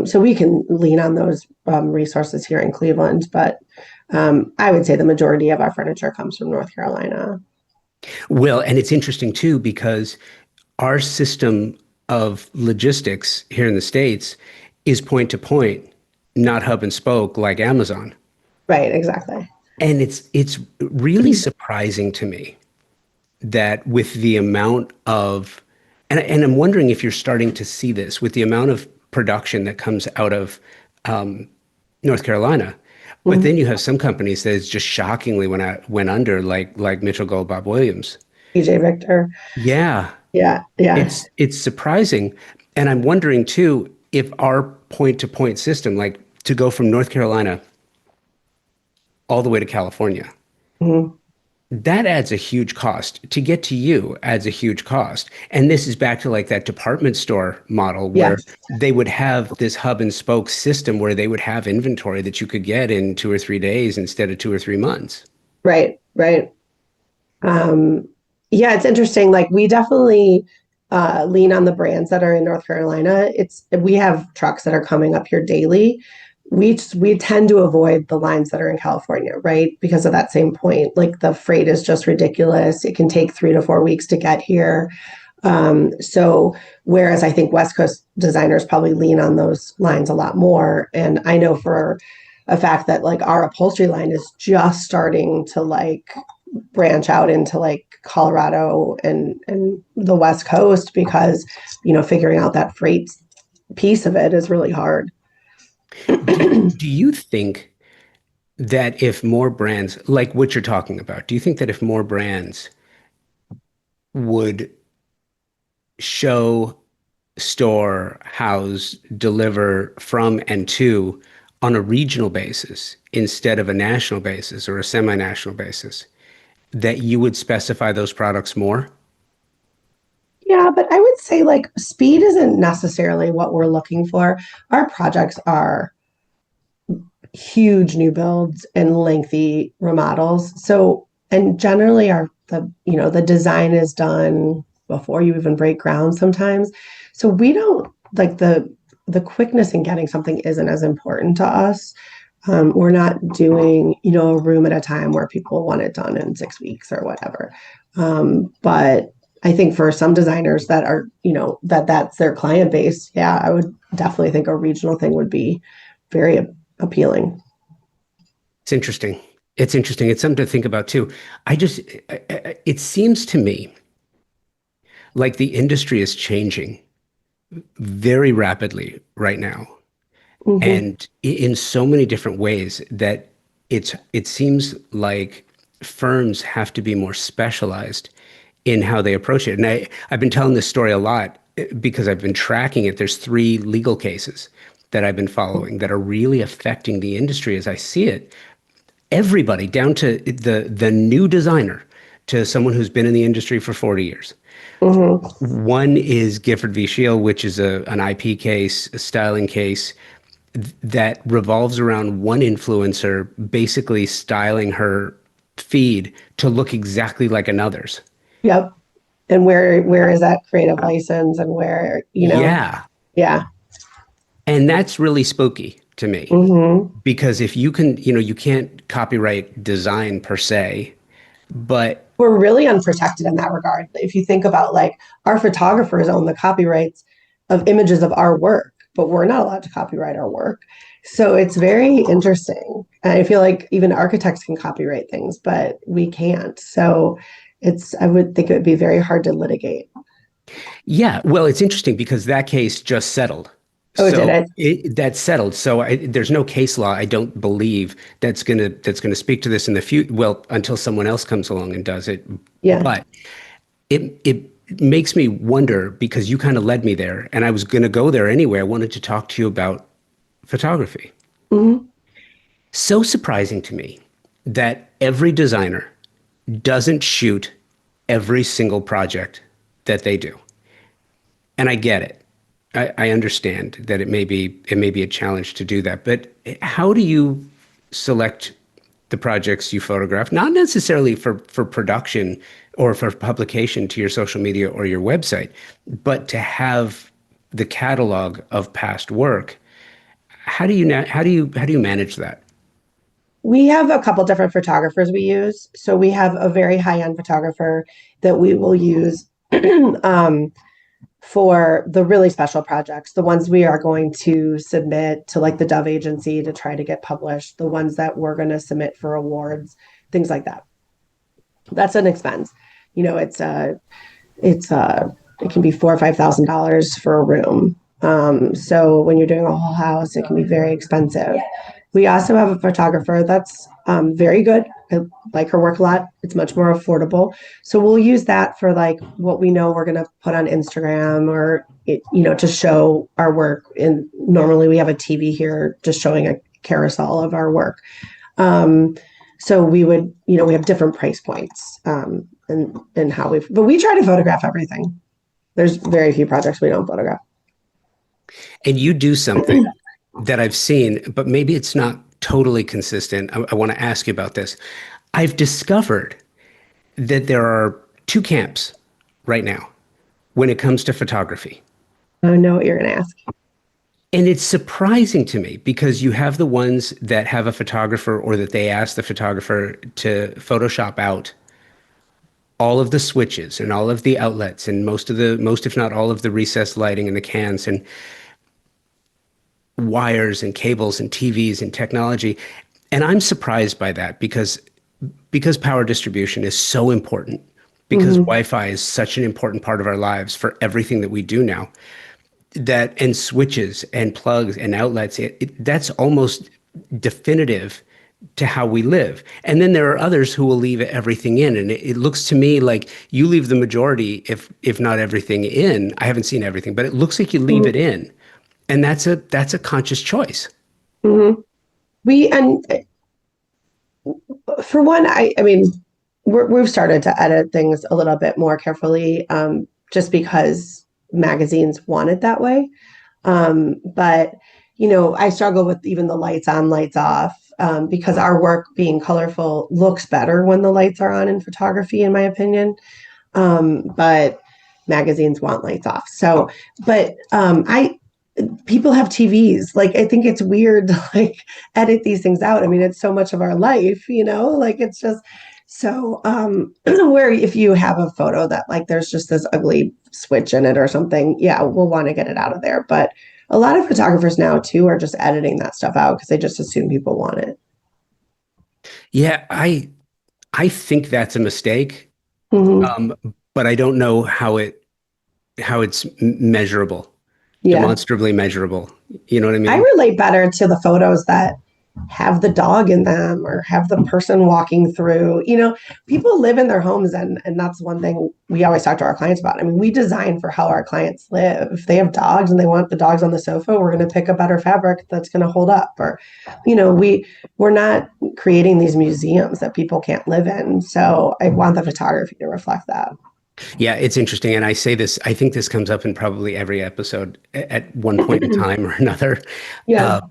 S2: so we can lean on those resources here in Cleveland. But I would say the majority of our furniture comes from North Carolina.
S1: Well, and it's interesting too, because our system of logistics here in the States is point to point, not hub and spoke like Amazon.
S2: Right, exactly.
S1: And it's really surprising to me that with the amount of, and I'm wondering if you're starting to see this with the amount of production that comes out of North Carolina. But then you have some companies that is just shockingly went under, like Mitchell Gold Bob Williams.
S2: PJ Victor.
S1: Yeah,
S2: Yeah, yeah.
S1: it's surprising. And I'm wondering too, if our point to point system, like to go from North Carolina all the way to California,
S2: Mhm.
S1: that adds a huge cost. To get to you adds a huge cost. And this is back to like that department store model where
S2: Yes.
S1: they would have this hub and spoke system where they would have inventory that you could get in 2 or 3 days instead of 2 or 3 months.
S2: Right, right. Um, yeah, it's interesting. Like we definitely lean on the brands that are in North Carolina. We have trucks that are coming up here daily. We tend to avoid the lines that are in California, right? Because of that same point. Like the freight is just ridiculous. It can take 3 to 4 weeks to get here. So whereas I think West Coast designers probably lean on those lines a lot more. And I know for a fact that like our upholstery line is just starting to like branch out into like Colorado and the West Coast, because figuring out that freight piece of it is really hard.
S1: Do you think that if more brands, like what you're talking about, do you think that if more brands would show, store, house, deliver from and to on a regional basis instead of a national basis or a semi-national basis, that you would specify those products more?
S2: Yeah, but I would say like speed isn't necessarily what we're looking for. Our projects are huge new builds and lengthy remodels. So, and generally the design is done before you even break ground sometimes. So we don't like the quickness in getting something isn't as important to us. We're not doing, a room at a time where people want it done in 6 weeks or whatever. But I think for some designers that are, that's their client base, yeah, I would definitely think a regional thing would be very appealing.
S1: It's interesting. It's interesting. It's something to think about too. It seems to me like the industry is changing very rapidly right now,
S2: Hmm.
S1: and in so many different ways that it seems like firms have to be more specialized in how they approach it. And I've been telling this story a lot because I've been tracking it. There's three legal cases that I've been following that are really affecting the industry as I see it. Everybody, down to the new designer, to someone who's been in the industry for 40 years.
S2: Hmm.
S1: One is Gifford v. Shield, which is an IP case, a styling case that revolves around one influencer basically styling her feed to look exactly like another's.
S2: Yep. And where is that creative license and where,
S1: Yeah.
S2: yeah.
S1: And that's really spooky to me
S2: Hmm.
S1: because if you can, you can't copyright design per se, but
S2: We're really unprotected in that regard. If you think about like our photographers own the copyrights of images of our work, but we're not allowed to copyright our work. So it's very interesting. And I feel like even architects can copyright things, but we can't. So I would think it would be very hard to litigate.
S1: yeah, well, it's interesting because that case just settled.
S2: Oh, did
S1: So
S2: it?
S1: that's settled. So there's no case law, I don't believe, that's gonna speak to this in the future. Well, until someone else comes along and does it.
S2: Yeah.
S1: But it makes me wonder because you kind of led me there, and I was going to go there anyway. I wanted to talk to you about photography.
S2: Hmm.
S1: So surprising to me that every designer doesn't shoot every single project that they do. And I get it. I understand that it may be a challenge to do that. But how do you select the projects you photograph? Not necessarily for production or for publication to your social media or your website, but to have the catalog of past work. How do you manage that?
S2: We have a couple different photographers we use. So we have a very high-end photographer that we will use um, for the really special projects, the ones we are going to submit to like the Dove agency to try to get published, the ones that we're going to submit for awards, things like that. That's an expense. You know, it can be $4,000 or $5,000 for a room. So when you're doing a whole house, it can be very expensive. We also have a photographer that's very good. I like her work a lot. It's much more affordable. So we'll use that for like what we know we're going to put on Instagram or, to show our work. And normally we have a TV here just showing a carousel of our work. Um, so we have different price points and how but we try to photograph everything. There's very few projects we don't photograph.
S1: And you do something that I've seen, but maybe it's not totally consistent. I want to ask you about this. I've discovered that there are two camps right now when it comes to photography.
S2: I know what you're going to ask.
S1: And it's surprising to me because you have the ones that have a photographer or that they ask the photographer to Photoshop out all of the switches and all of the outlets and most, if not all of the recessed lighting and the cans and wires and cables and TVs and technology. And I'm surprised by that because power distribution is so important, because
S2: Mm-hmm.
S1: Wi-Fi is such an important part of our lives for everything that we do now, that and switches and plugs and outlets, that's almost definitive to how we live. And then there are others who will leave everything in. And it looks to me like you leave the majority, if not everything in. I haven't seen everything, but it looks like you leave it in. And that's a conscious choice.
S2: Mm-hmm. We and For one, I mean, we've started to edit things a little bit more carefully. just because magazines want it that way. But I struggle with even the lights on, lights off, because our work being colorful looks better when the lights are on in photography, in my opinion. But magazines want lights off. So, but I people have TVs. Like, I think it's weird to like edit these things out. I mean, it's so much of our life, like it's just so where if you have a photo that like there's just this ugly switch in it or something, yeah, we'll want to get it out of there. But a lot of photographers now too are just editing that stuff out because they just assume people want it.
S1: Yeah, I think that's a mistake,
S2: Hmm.
S1: um, but I don't know how it's measurable,
S2: Yeah.
S1: demonstrably measurable. You know what I
S2: I
S1: mean?
S2: relate better to the photos that have the dog in them or have the person walking through. People live in their homes, and that's one thing we always talk to our clients about. I mean, we design for how our clients live. If they have dogs and they want the dogs on the sofa, we're going to pick a better fabric that's going to hold up. Or, we're not creating these museums that people can't live in. So I want the photography to reflect that.
S1: Yeah, it's interesting. And I say this, I think this comes up in probably every episode at one point in time or another.
S2: Yeah.
S1: Uh,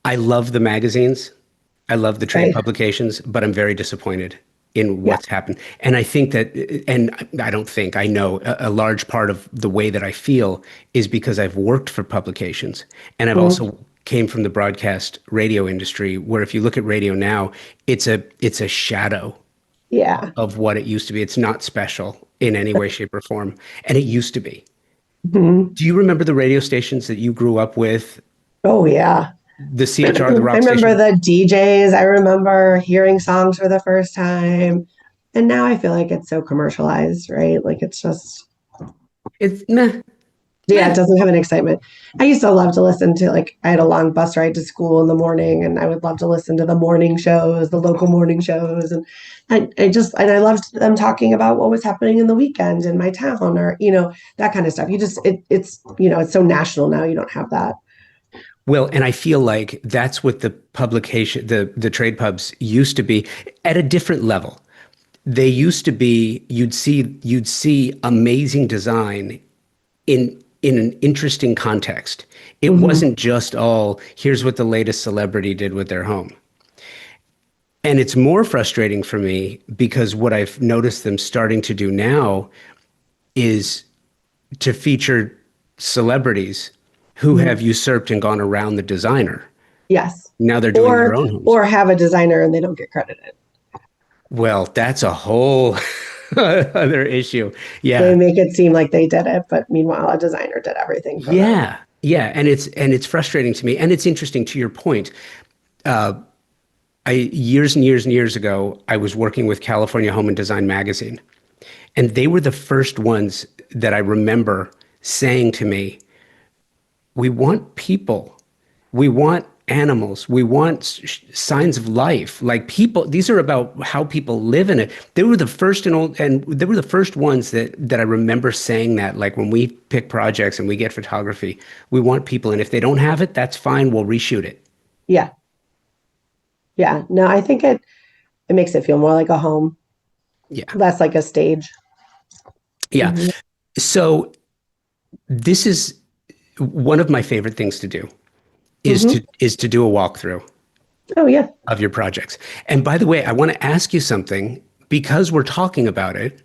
S1: I love the magazines. I love the trade
S2: Right.
S1: publications, but I'm very disappointed in
S2: Yeah.
S1: what's happened. And I think that, and I don't think, I know a large part of the way that I feel is because I've worked for publications. And I've
S2: Mhm.
S1: also came from the broadcast radio industry, where if you look at radio now, it's a shadow
S2: Yeah.
S1: of what it used to be. It's not special in any way, shape, or form. And it used to be.
S2: Mhm.
S1: Do you remember the radio stations that you grew up with?
S2: Oh, yeah.
S1: The CHR, the
S2: I
S1: rock
S2: remember
S1: station?
S2: the DJs. I remember hearing songs for the first time. And now I feel like it's so commercialized, right? Like it's just,
S1: It's meh,
S2: yeah, it
S1: meh.
S2: doesn't have an excitement. I used to love to listen to, like, I had a long bus ride to school in the morning, and I would love to listen to the morning shows, the local morning shows. And and I loved them talking about what was happening in the weekend in my town, or, that kind of stuff. It's so national now. You don't have that.
S1: Well, and I feel like that's what the publication, the trade pubs used to be at a different level. They used to be, you'd see amazing design in an interesting context. It
S2: Hmm.
S1: wasn't just all, here's what the latest celebrity did with their home. And it's more frustrating for me because what I've noticed them starting to do now is to feature celebrities who have
S2: Hmm.
S1: usurped and gone around the designer.
S2: Yes.
S1: Now they're doing their
S2: Or
S1: own homes.
S2: or have a designer and they don't get credited.
S1: Well, that's a whole other issue.
S2: They
S1: Yeah.
S2: make it seem like they did it, but meanwhile, a designer did everything for them.
S1: Yeah. Yeah. And it's frustrating to me. And it's interesting to your point. Uh, years and years and years ago, I was working with California Home and Design magazine, and they were the first ones that I remember saying to me, we want people. We want animals. We want signs of life. Like people, these are about how people live in it. They were the first and they were the first ones that I remember saying that. Like when we pick projects and we get photography, we want people, and if they don't have it, that's fine. We'll reshoot it.
S2: Yeah. Yeah. No, I think it makes it feel more like a home,
S1: Yeah,
S2: less like a stage.
S1: yeah.
S2: Hmm.
S1: So this is one of my favorite things to do is
S2: Hmm.
S1: to do a walkthrough
S2: Oh, yeah.
S1: of your projects. And by the way, I want to ask you something because we're talking about it.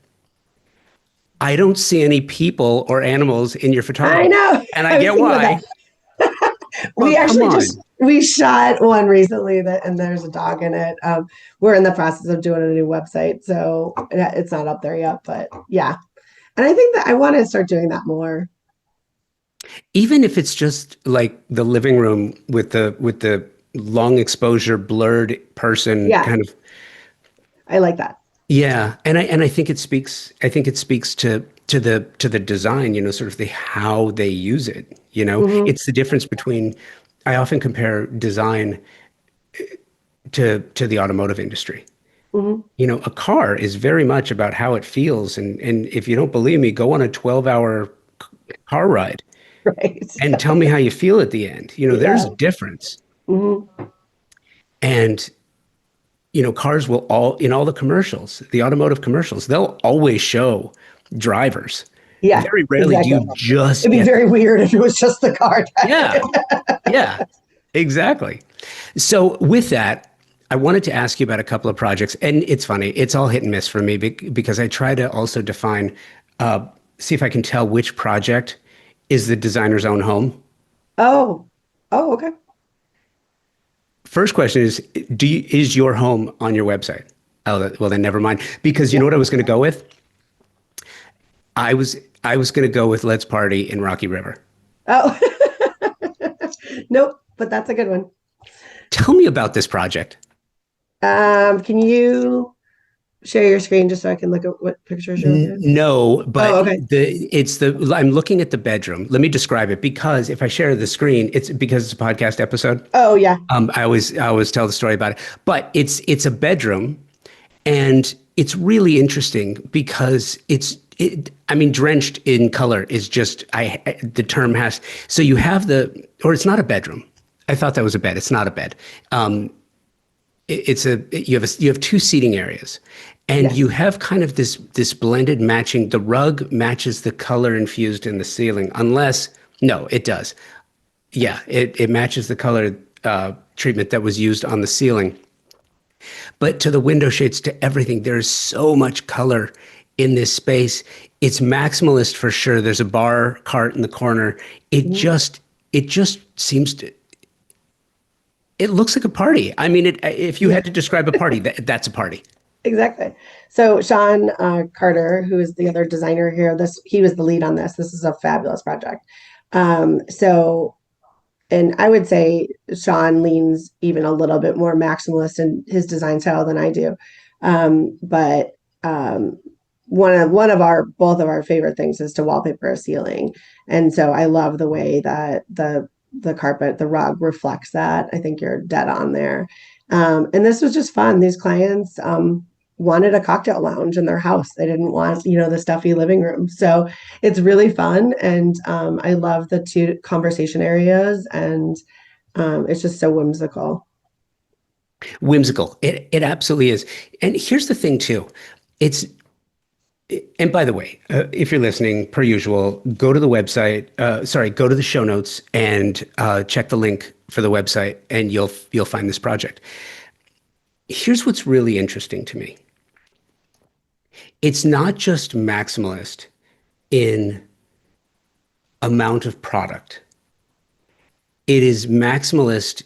S1: I don't see any people or animals in your
S2: I
S1: photography.
S2: know.
S1: And I
S2: I was
S1: get
S2: thinking about that.
S1: why. Well,
S2: We
S1: come
S2: actually just
S1: on.
S2: we shot one recently and there's a dog in it. We're in the process of doing a new website, so it's not up there yet, but yeah. And I think that I want to start doing that more.
S1: Even if it's just like the living room with the long exposure blurred person
S2: Yeah,
S1: kind of.
S2: I like that.
S1: Yeah, and I think it speaks to the design, sort of the how they use it.
S2: Hmm.
S1: It's the difference between. I often compare design to the automotive industry.
S2: Hmm.
S1: A car is very much about how it feels, and if you don't believe me, go on a 12-hour car ride
S2: Right.
S1: and tell me how you feel at the end. There's
S2: Yeah.
S1: a difference,
S2: Hmm.
S1: and cars will all in all the commercials, the automotive commercials, they'll always show drivers.
S2: Yeah,
S1: Very rarely do
S2: exactly.
S1: you just
S2: It'd be
S1: get
S2: very weird if it was just the car
S1: yeah,
S2: deck.
S1: yeah, exactly. So with that, I wanted to ask you about a couple of projects, and it's funny, it's all hit and miss for me because I try to also define, see if I can tell which project is the designer's own home.
S2: Oh, oh, okay.
S1: First question is, is your home on your website? Oh, well then never mind. Because you know what I was going to go with? I was I was going to go with Let's Party in Rocky River.
S2: Oh, nope, but that's a good one.
S1: Tell me about this project.
S2: Can you share your screen just so I can look at what pictures you're looking at?
S1: No, but
S2: Oh, okay.
S1: I'm looking at the bedroom. Let me describe it because if I share the screen, it's because it's a podcast episode.
S2: Oh, yeah.
S1: I always tell the story about it, but it's a bedroom, and it's really interesting because I mean, drenched in color is just the term has. So you have or it's not a bedroom. I thought that was a bed. It's not a bed. Um, it's a you have two seating areas, and you
S2: Yes.
S1: have kind of this blended matching. The rug matches the color infused in the ceiling, unless no, it does. Yeah, it matches the color treatment that was used on the ceiling. But to the window shades, to everything, there's so much color in this space. It's maximalist for sure. There's a bar cart in the corner. It
S2: Mhm.
S1: just it just seems to. It looks like a party. I mean, if you
S2: Yeah,
S1: had to describe a party, that's a party.
S2: exactly. So Sean Carter, who is the other designer here, he was the lead on this. This is a fabulous project. So and I would say Sean leans even a little bit more maximalist in his design style than I do. But one of our both of our favorite things is to wallpaper a ceiling, and so I love the way that the carpet, the rug reflects that. I think you're dead on there. And this was just fun. These clients wanted a cocktail lounge in their house. They didn't want, the stuffy living room. So it's really fun. And I love the two conversation areas. And it's just so whimsical.
S1: Whimsical. It absolutely is. And here's the thing too. It's and by the way, if you're listening, per usual, go to the website. Sorry, go to the show notes and check the link for the website, and you'll find this project. Here's what's really interesting to me. It's not just maximalist in amount of product. It is maximalist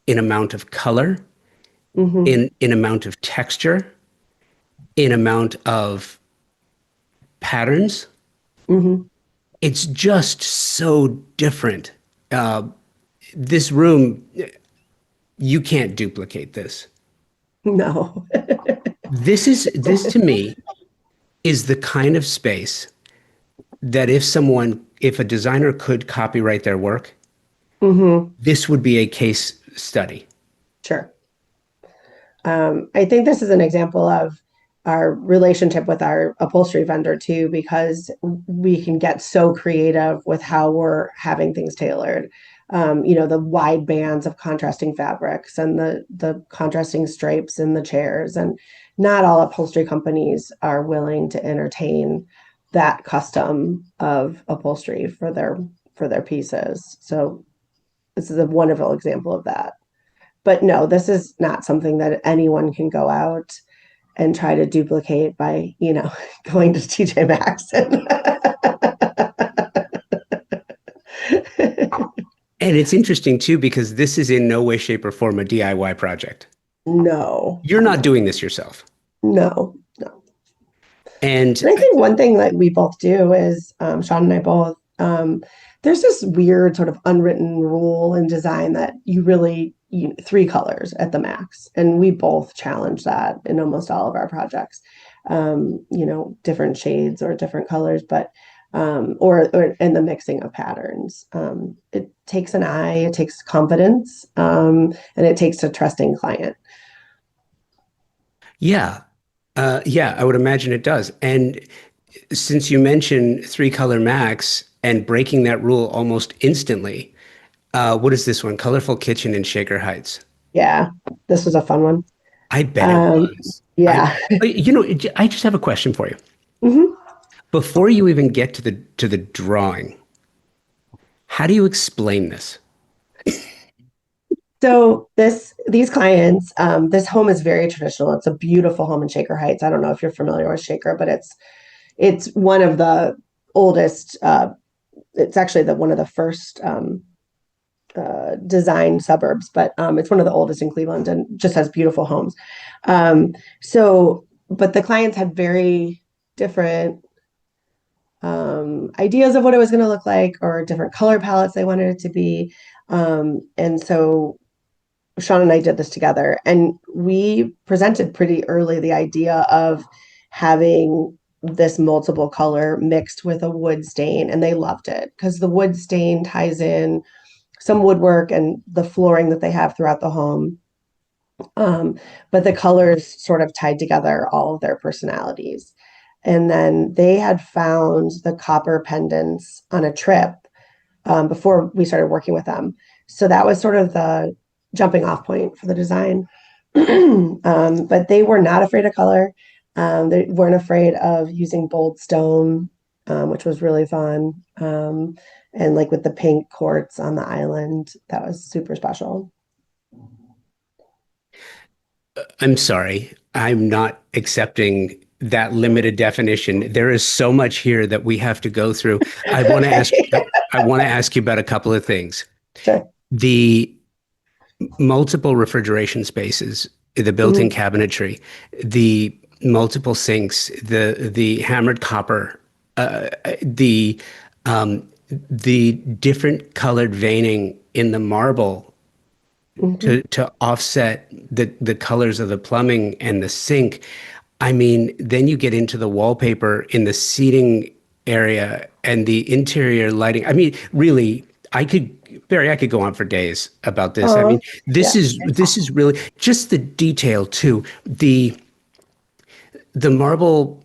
S1: in amount of color,
S2: Hmm.
S1: in amount of texture, in amount of patterns.
S2: Hmm.
S1: It's just so different. Uh, this room, you can't duplicate this.
S2: No.
S1: This to me is the kind of space that if a designer could copyright their work,
S2: Hmm.
S1: this would be a case study.
S2: Sure. I think this is an example of our relationship with our upholstery vendor too, because we can get so creative with how we're having things tailored. The wide bands of contrasting fabrics and the contrasting stripes in the chairs, and not all upholstery companies are willing to entertain that custom of upholstery for their pieces. So this is a wonderful example of that. But no, this is not something that anyone can go out and try to duplicate by, going to TJ Maxx.
S1: And it's interesting too, because this is in no way, shape, or form a DIY project.
S2: No,
S1: You're not
S2: no,
S1: doing this yourself.
S2: no, no.
S1: And
S2: And I think one thing that we both do is, Sean and I both, there's this weird sort of unwritten rule in design that three colors at the max. And we both challenge that in almost all of our projects. Different shades or different colors, but or in the mixing of patterns. It takes an eye, it takes confidence, and it takes a trusting client.
S1: yeah, yeah, I would imagine it does. And since you mentioned three color max and breaking that rule almost instantly, what is this one? Colorful Kitchen in Shaker Heights.
S2: Yeah, this was a fun one.
S1: I bet it
S2: Um,
S1: was.
S2: yeah.
S1: I just have a question for you.
S2: Mhm.
S1: Before you even get to the drawing, how do you explain this?
S2: So these clients, this home is very traditional. It's a beautiful home in Shaker Heights. I don't know if you're familiar with Shaker, but it's one of the oldest. It's actually the one of the first designed suburbs, but it's one of the oldest in Cleveland and just has beautiful homes. But the clients had very different ideas of what it was going to look like, or different color palettes they wanted it to be. And so Sean and I did this together, and we presented pretty early the idea of having this multiple color mixed with a wood stain, and they loved it because the wood stain ties in some woodwork and the flooring that they have throughout the home. But the colors sort of tied together all of their personalities. And then they had found the copper pendants on a trip before we started working with them. So that was sort of the jumping off point for the design. But they were not afraid of color. They weren't afraid of using bold stone, which was really fun. And like with the pink quartz on the island, that was super special.
S1: I'm sorry. I'm not accepting that limited definition. There is so much here that we have to go through. I want to ask you about a couple of things.
S2: Sure.
S1: The multiple refrigeration spaces, the built-in
S2: Mhm.
S1: cabinetry, the multiple sinks, the hammered copper, the the different colored veining in the marble
S2: Mhm.
S1: to offset the colors of the plumbing and the sink. I mean, then you get into the wallpaper in the seating area and the interior lighting. I mean, really, Barry, I could go on for days about this. I mean,
S2: Yeah.
S1: this is really just the detail too. The marble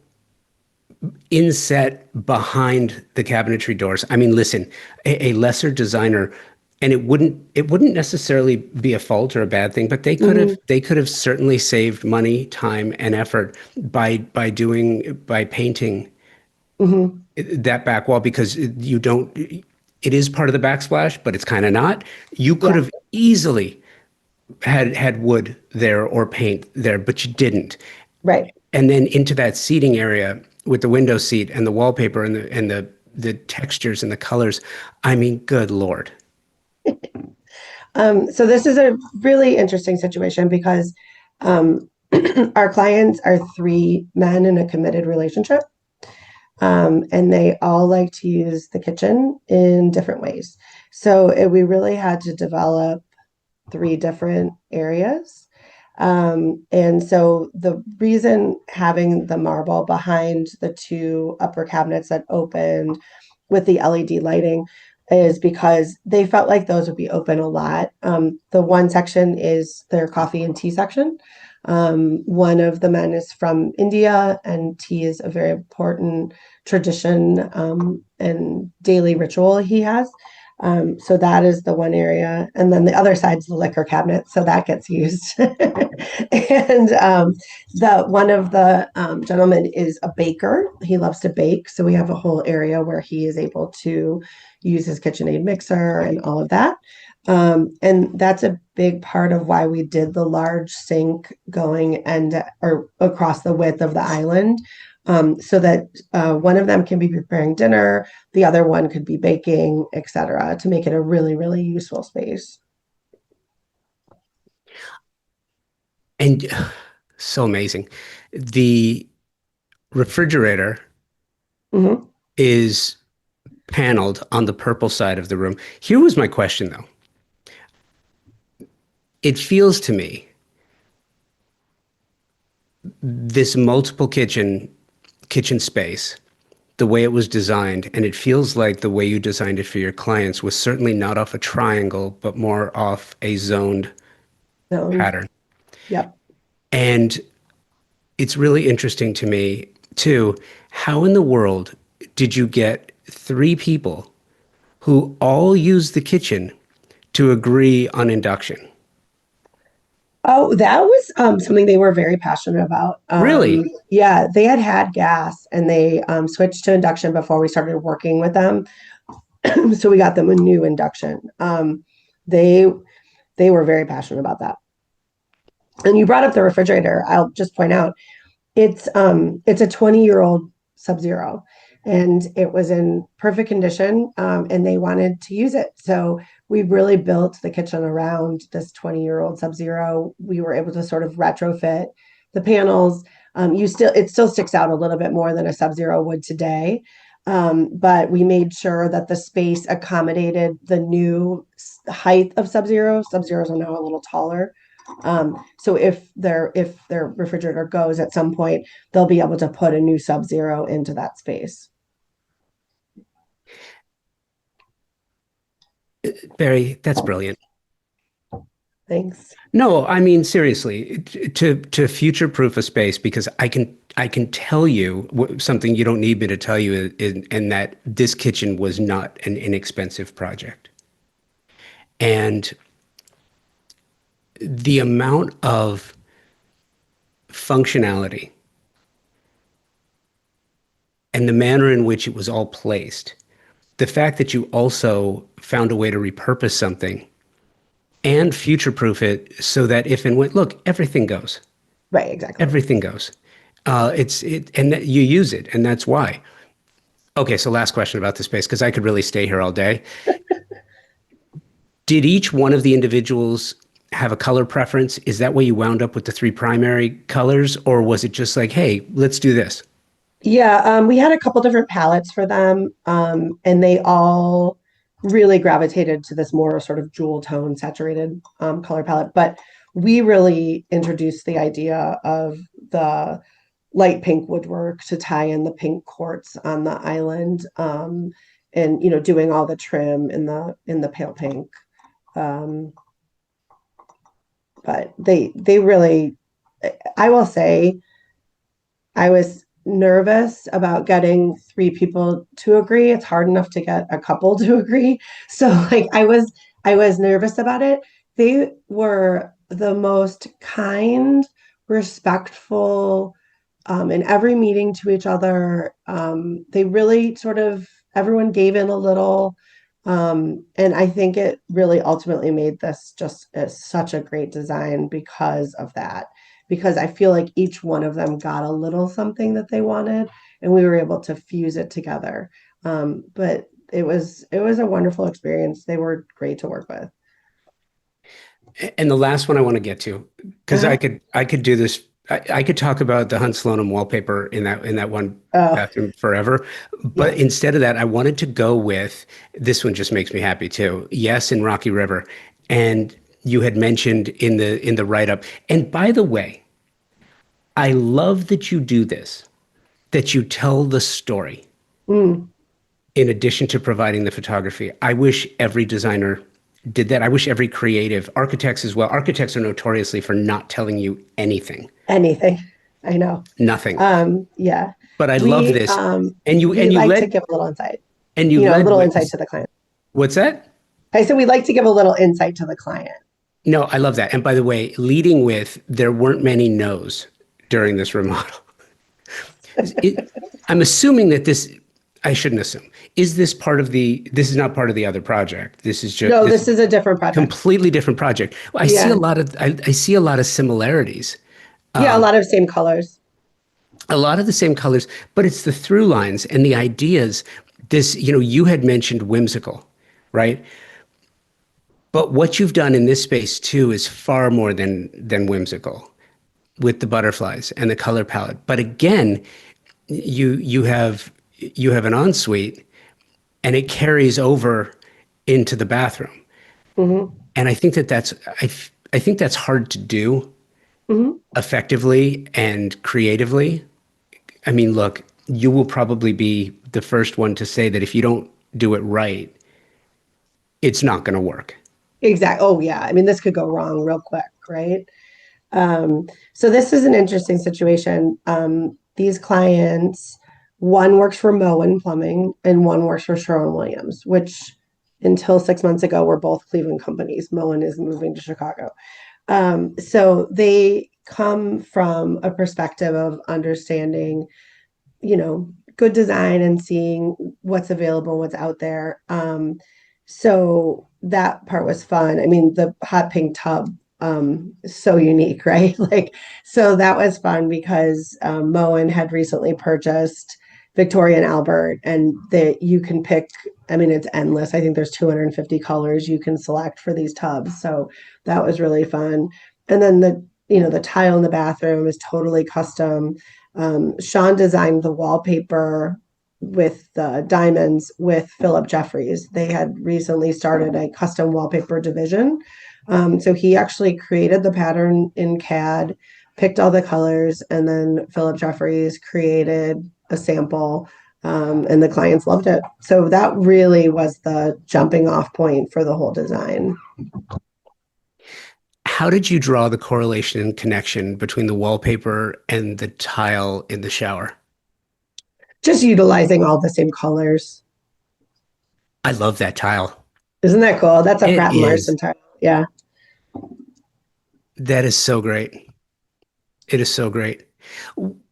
S1: inset behind the cabinetry doors. I mean, listen, a lesser designer, and it wouldn't necessarily be a fault or a bad thing, but
S2: Mhm.
S1: they could have certainly saved money, time, and effort by painting
S2: Mhm.
S1: that back wall, because you don't. It is part of the backsplash, but it's kind of not. You could
S2: Yeah.
S1: have easily had wood there or paint there, but you didn't.
S2: Right.
S1: And then into that seating area with the window seat and the wallpaper and the textures and the colors. I mean, good Lord.
S2: So this is a really interesting situation because um, our clients are three men in a committed relationship, and they all like to use the kitchen in different ways. We really had to develop three different areas. And so the reason having the marble behind the two upper cabinets that opened with the LED lighting is because they felt like those would be open a lot. The one section is their coffee and tea section. One of the men is from India, and tea is a very important tradition and daily ritual he has. So that is the one area. And then the other side's the liquor cabinet. So that gets used. And the one of the gentlemen is a baker. He loves to bake. So we have a whole area where he is able to use his KitchenAid mixer and all of that. And that's a big part of why we did the large sink going and or across the width of the island, so that one of them can be preparing dinner, the other one could be baking, etc., to make it a really, really useful space.
S1: And so amazing. The refrigerator
S2: Hmm.
S1: is paneled on the purple side of the room. Here was my question though. It feels to me this multiple kitchen space, the way it was designed, and it feels like the way you designed it for your clients was certainly not off a triangle, but more off a zoned
S2: So,
S1: pattern.
S2: yep.
S1: And it's really interesting to me, too, how in the world did you get three people who all use the kitchen to agree on induction?
S2: Oh, that was something they were very passionate about.
S1: Really?
S2: Yeah, they had had gas and they switched to induction before we started working with them. So we got them a new induction. They they were very passionate about that. And you brought up the refrigerator. I'll just point out it's a 20-year-old Sub-Zero, and it was in perfect condition, and they wanted to use it. So we really built the kitchen around this 20-year-old Sub-Zero. We were able to sort of retrofit the panels. It still sticks out a little bit more than a Sub-Zero would today. But we made sure that the space accommodated the new height of Sub-Zero. Sub-Zeros are now a little taller. So if their refrigerator goes at some point, they'll be able to put a new Sub-Zero into that space.
S1: Barrie, that's brilliant.
S2: Thanks.
S1: No, I mean seriously, to future-proof a space because I can tell you something you don't need me to tell you, and that this kitchen was not an inexpensive project. And the amount of functionality and the manner in which it was all placed, the fact that you also found a way to repurpose something and future-proof it so that if and when, look, everything goes.
S2: Right, exactly.
S1: Everything goes. And that you use it, and that's why. Okay, so last question about the space, because I could really stay here all day. Did each one of the individuals have a color preference? Is that why you wound up with the three primary colors, or was it just like, hey, let's do this?
S2: Yeah, we had a couple different palettes for them, and they all really gravitated to this more sort of jewel tone saturated color palette. But we really introduced the idea of the light pink woodwork to tie in the pink quartz on the island, and doing all the trim in the pale pink. Um, but they really, I will say, I was nervous about getting three people to agree. It's hard enough to get a couple to agree. So like I was nervous about it. They were the most kind, respectful, in every meeting to each other. They really sort of everyone gave in a little. And I think it really ultimately made this just such a great design because of that, because I feel like each one of them got a little something that they wanted, and we were able to fuse it together. But it was a wonderful experience. They were great to work with.
S1: And the last one I want to get to, because I
S2: Uh-huh.
S1: could do this. I could talk about the Hunt Sloanham wallpaper in that one
S2: Oh,
S1: bathroom forever. But
S2: yeah.
S1: instead of that, I wanted to go with this one. Just makes me happy too. Yes, in Rocky River, and you had mentioned in the write up. And by the way, I love that you do this. That you tell the story
S2: Mm,
S1: in addition to providing the photography. I wish every designer did that. I wish every creative, architects as well. Architects are notoriously for not telling you anything,
S2: anything. I know.
S1: nothing.
S2: Yeah.
S1: But I love
S2: We
S1: this.
S2: um
S1: And you
S2: we
S1: and you
S2: like to
S1: led
S2: give a little insight,
S1: and you
S2: a
S1: led
S2: little
S1: with
S2: insight to the client.
S1: what's that?
S2: I said we like to give a little insight to the client.
S1: No, I love that. And by the way, leading with there weren't many no's during this remodel. It, I'm assuming that this. I shouldn't assume. Is this part of the? This is not part of the other project. This is just
S2: No,
S1: this
S2: this is a different project.
S1: completely different project. I see a
S2: Yeah.
S1: lot of I see a lot of similarities,
S2: Yeah, a lot of same colors.
S1: a lot of the same colors, but it's the through lines and the ideas. This, you had mentioned whimsical, right? But what you've done in this space too is far more than whimsical with the butterflies and the color palette. But again, you have an ensuite and it carries over into the bathroom.
S2: Hmm.
S1: And I think that I think that's hard to do
S2: Hmm.
S1: effectively and creatively. I mean, look, you will probably be the first one to say that if you don't do it right, it's not going to work.
S2: Exactly. Oh, yeah. I mean, this could go wrong real quick, right? So this is an interesting situation. These clients, one works for Moen Plumbing and one works for Sherwin-Williams, which until 6 months ago were both Cleveland companies. Moen is moving to Chicago. So they come from a perspective of understanding, good design and seeing what's available, what's out there. So that part was fun. I mean, the hot pink tub is so unique, right? Like, so that was fun because Moen had recently purchased Victoria and Albert, and that you can pick. I mean, it's endless. I think there's 250 colors you can select for these tubs. So that was really fun. And then the tile in the bathroom is totally custom. Sean designed the wallpaper with the diamonds with Philip Jeffries. They had recently started a custom wallpaper division. So he actually created the pattern in CAD, picked all the colors, and then Philip Jeffries created a sample, and the clients loved it. So that really was the jumping off point for the whole design.
S1: How did you draw the correlation and connection between the wallpaper and the tile in the shower?
S2: Just utilizing all the same colors.
S1: I love that tile.
S2: Isn't that cool? That's a
S1: It
S2: Pratt and
S1: is.
S2: Larson tile. Yeah.
S1: That is so great. It is so great.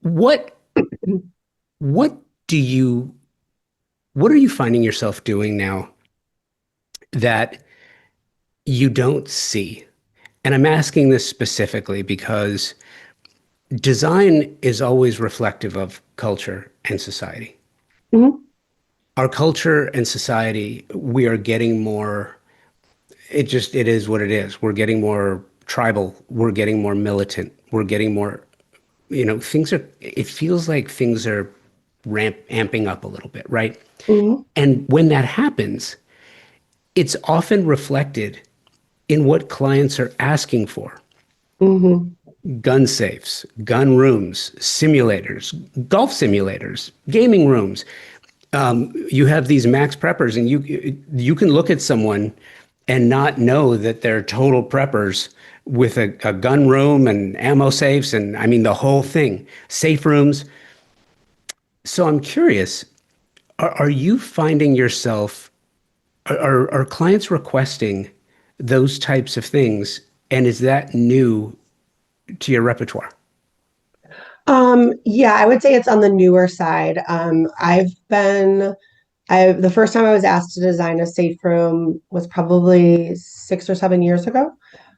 S1: What what do you what are you finding yourself doing now that you don't see? And I'm asking this specifically because design is always reflective of culture and society.
S2: Mhm.
S1: Our culture and society, we are getting more, it is what it is. We're getting more tribal, we're getting more militant, we're getting more, it feels like things are amping up a little bit, right?
S2: Mhm.
S1: And when that happens, it's often reflected in what clients are asking for.
S2: Mhm.
S1: Gun safes, gun rooms, simulators, golf simulators, gaming rooms. You have these max preppers, and you can look at someone and not know that they're total preppers with a gun room and ammo safes, and I mean the whole thing, safe rooms. So I'm curious, are you finding yourself, are clients requesting those types of things, and is that new to your repertoire?
S2: Yeah, I would say it's on the newer side. The first time I was asked to design a safe room was probably 6 or 7 years ago.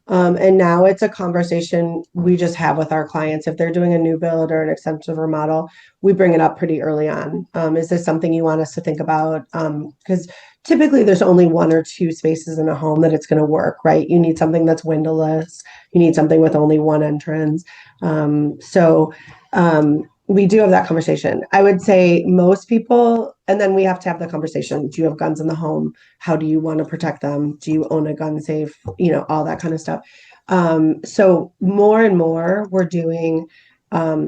S2: And now it's a conversation we just have with our clients. If they're doing a new build or an extensive remodel, we bring it up pretty early on. Is this something you want us to think about? Because typically there's only one or two spaces in a home that it's going to work, right? You need something that's windowless. You need something with only one entrance. We do have that conversation. I would say most people, and then we have to have the conversation. Do you have guns in the home? How do you want to protect them? Do you own a gun safe? All that kind of stuff. So more and more we're doing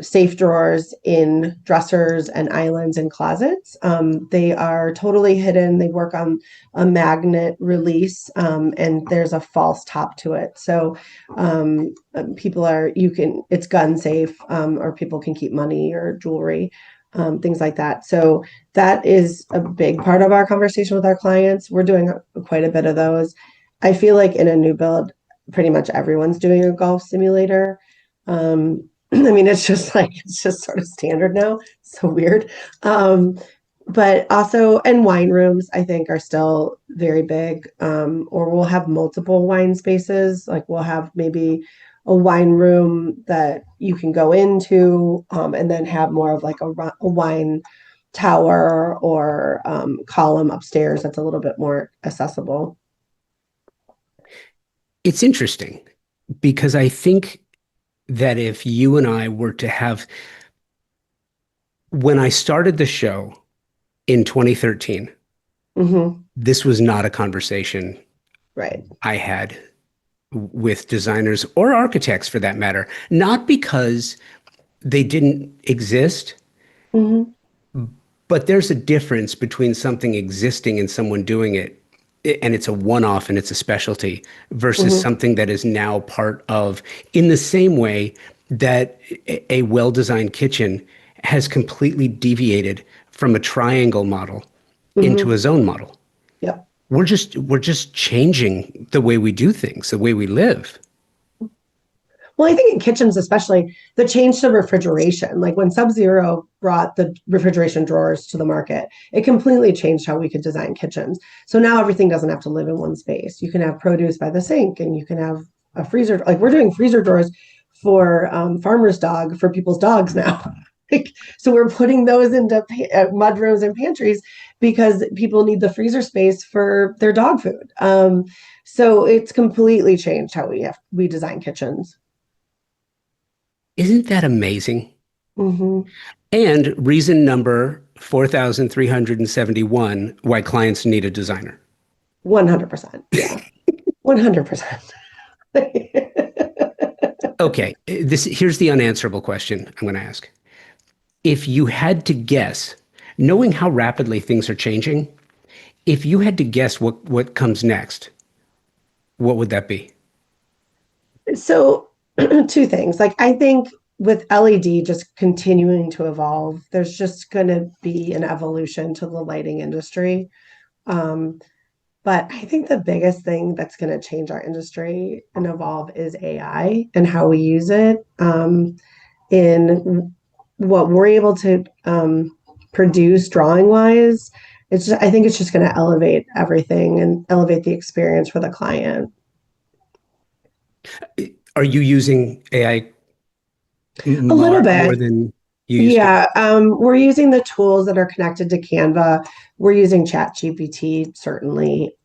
S2: safe drawers in dressers and islands and closets. They are totally hidden. They work on a magnet release, and there's a false top to it. So it's gun safe, or people can keep money or jewelry, things like that. So that is a big part of our conversation with our clients. We're doing quite a bit of those. I feel like in a new build, pretty much everyone's doing a golf simulator. I mean, it's just sort of standard now. So weird. But also, and wine rooms, I think, are still very big. Or we'll have multiple wine spaces. Like we'll have maybe a wine room that you can go into, and then have more of like a wine tower or column upstairs that's a little bit more accessible.
S1: It's interesting because I think that if you and I were to have, when I started the show in 2013,
S2: Hmm.
S1: this was not a conversation
S2: Right.
S1: I had with designers or architects for that matter, not because they didn't exist,
S2: Hmm.
S1: but there's a difference between something existing and someone doing it, and it's a one-off and it's a specialty, versus
S2: Hmm.
S1: something that is now part of, in the same way that a well-designed kitchen has completely deviated from a triangle model into
S2: Hmm.
S1: a zone model.
S2: Yep.
S1: We're just changing the way we do things, the way we live.
S2: Well, I think in kitchens, especially the change to refrigeration, like when Sub-Zero brought the refrigeration drawers to the market, it completely changed how we could design kitchens. So now everything doesn't have to live in one space. You can have produce by the sink, and you can have a freezer. Like we're doing freezer drawers for farmer's dog for people's dogs now. Like, so we're putting those into mudrooms and pantries because people need the freezer space for their dog food. So it's completely changed how we design kitchens.
S1: Isn't that amazing?
S2: Hmm.
S1: And reason number 4,371 why clients need a designer.
S2: 100%. Yeah. 100%.
S1: Okay, here's the unanswerable question I'm going to ask. If you had to guess, knowing how rapidly things are changing, if you had to guess what comes next, what would that be?
S2: So, two things. Like, I think with LED just continuing to evolve, there's just going to be an evolution to the lighting industry. Um, but I think the biggest thing that's going to change our industry and evolve is AI and how we use it in what we're able to produce drawing wise. I think it's just going to elevate everything and elevate the experience for the client.
S1: Are you using AI
S2: A little
S1: more
S2: bit.
S1: than you used to?
S2: Yeah, we're using the tools that are connected to Canva. We're using ChatGPT, certainly.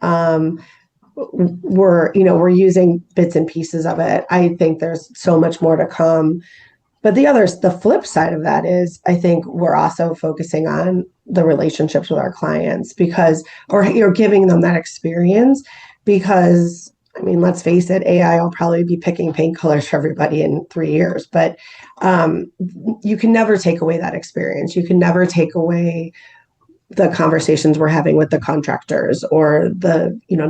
S2: We're using bits and pieces of it. I think there's so much more to come. But the flip side of that is, I think we're also focusing on the relationships with our clients or you're giving them that experience because, I mean, let's face it, AI will probably be picking paint colors for everybody in 3 years, but you can never take away that experience. You can never take away the conversations we're having with the contractors or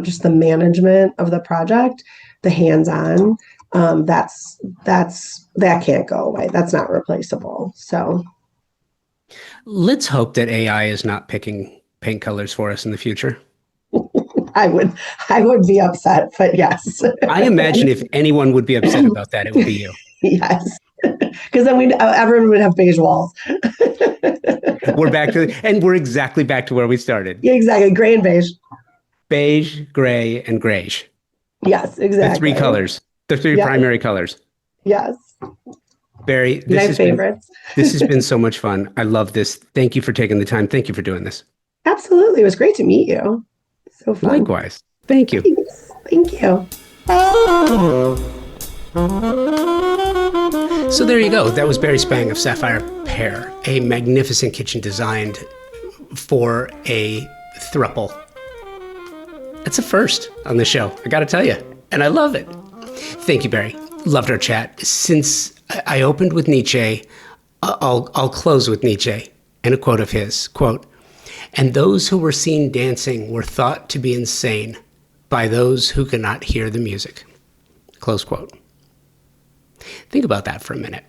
S2: just the management of the project, the hands-on. That can't go away. That's not replaceable. So
S1: Let's hope that AI is not picking paint colors for us in the future.
S2: I would I would be upset, but yes.
S1: I imagine if anyone would be upset about that, it would be you.
S2: Yes. Because then everyone would have beige walls.
S1: We're exactly back to where we started.
S2: Yeah, exactly. Gray and beige.
S1: Beige, gray, and grayish.
S2: Yes,
S1: The three
S2: exactly.
S1: colors, the three
S2: Yes.
S1: primary colors.
S2: Yes.
S1: Barrie,
S2: My favorites.
S1: This has been so much fun. I love this. Thank you for taking the time. Thank you for doing this.
S2: Absolutely. It was great to meet you. So fun.
S1: Likewise. Thank you.
S2: Thanks. Thank you.
S1: So there you go. That was Barrie Spang of Sapphire Pear, a magnificent kitchen designed for a throuple. It's a first on the show, I gotta tell you. And I love it. Thank you, Barrie. Loved our chat. Since I opened with Nietzsche, I'll close with Nietzsche and a quote of his, quote, "And those who were seen dancing were thought to be insane by those who could not hear the music." Close quote. Think about that for a minute.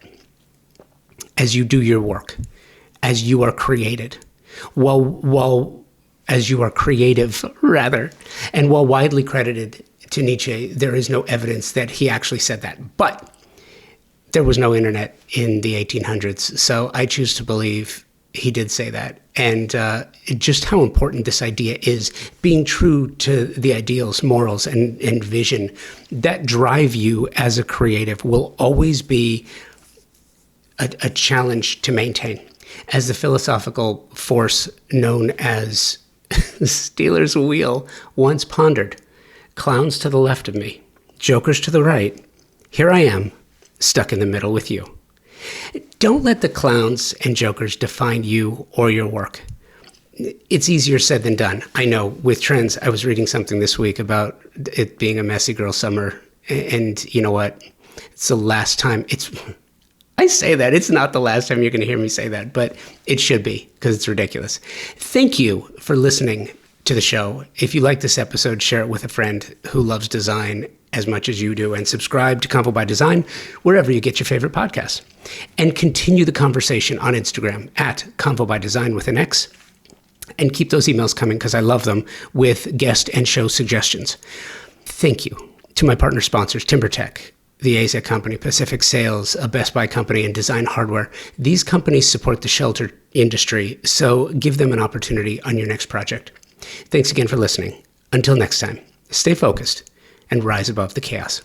S1: As you do your work, as you are created, as you are creative, rather, and while widely credited to Nietzsche, there is no evidence that he actually said that. But there was no internet in the 1800s, so I choose to believe he did say that. And just how important this idea is, being true to the ideals, morals, and vision that drive you as a creative will always be a challenge to maintain. As the philosophical force known as Steeler's Wheel once pondered, clowns to the left of me, jokers to the right, here I am, stuck in the middle with you. Don't let the clowns and jokers define you or your work. It's easier said than done. I know with trends, I was reading something this week about it being a messy girl summer. And you know what? It's the last time I say that. It's not the last time you're going to hear me say that, but it should be because it's ridiculous. Thank you for listening to the show. If you like this episode, share it with a friend who loves design as much as you do, and subscribe to Convo by Design wherever you get your favorite podcasts. And continue the conversation on Instagram at Convo by Design with an X. And keep those emails coming because I love them with guest and show suggestions. Thank you to my partner sponsors, TimberTech, the AZEK company, Pacific Sales, a Best Buy company, and Design Hardware. These companies support the shelter industry, so give them an opportunity on your next project. Thanks again for listening. Until next time, stay focused and rise above the chaos.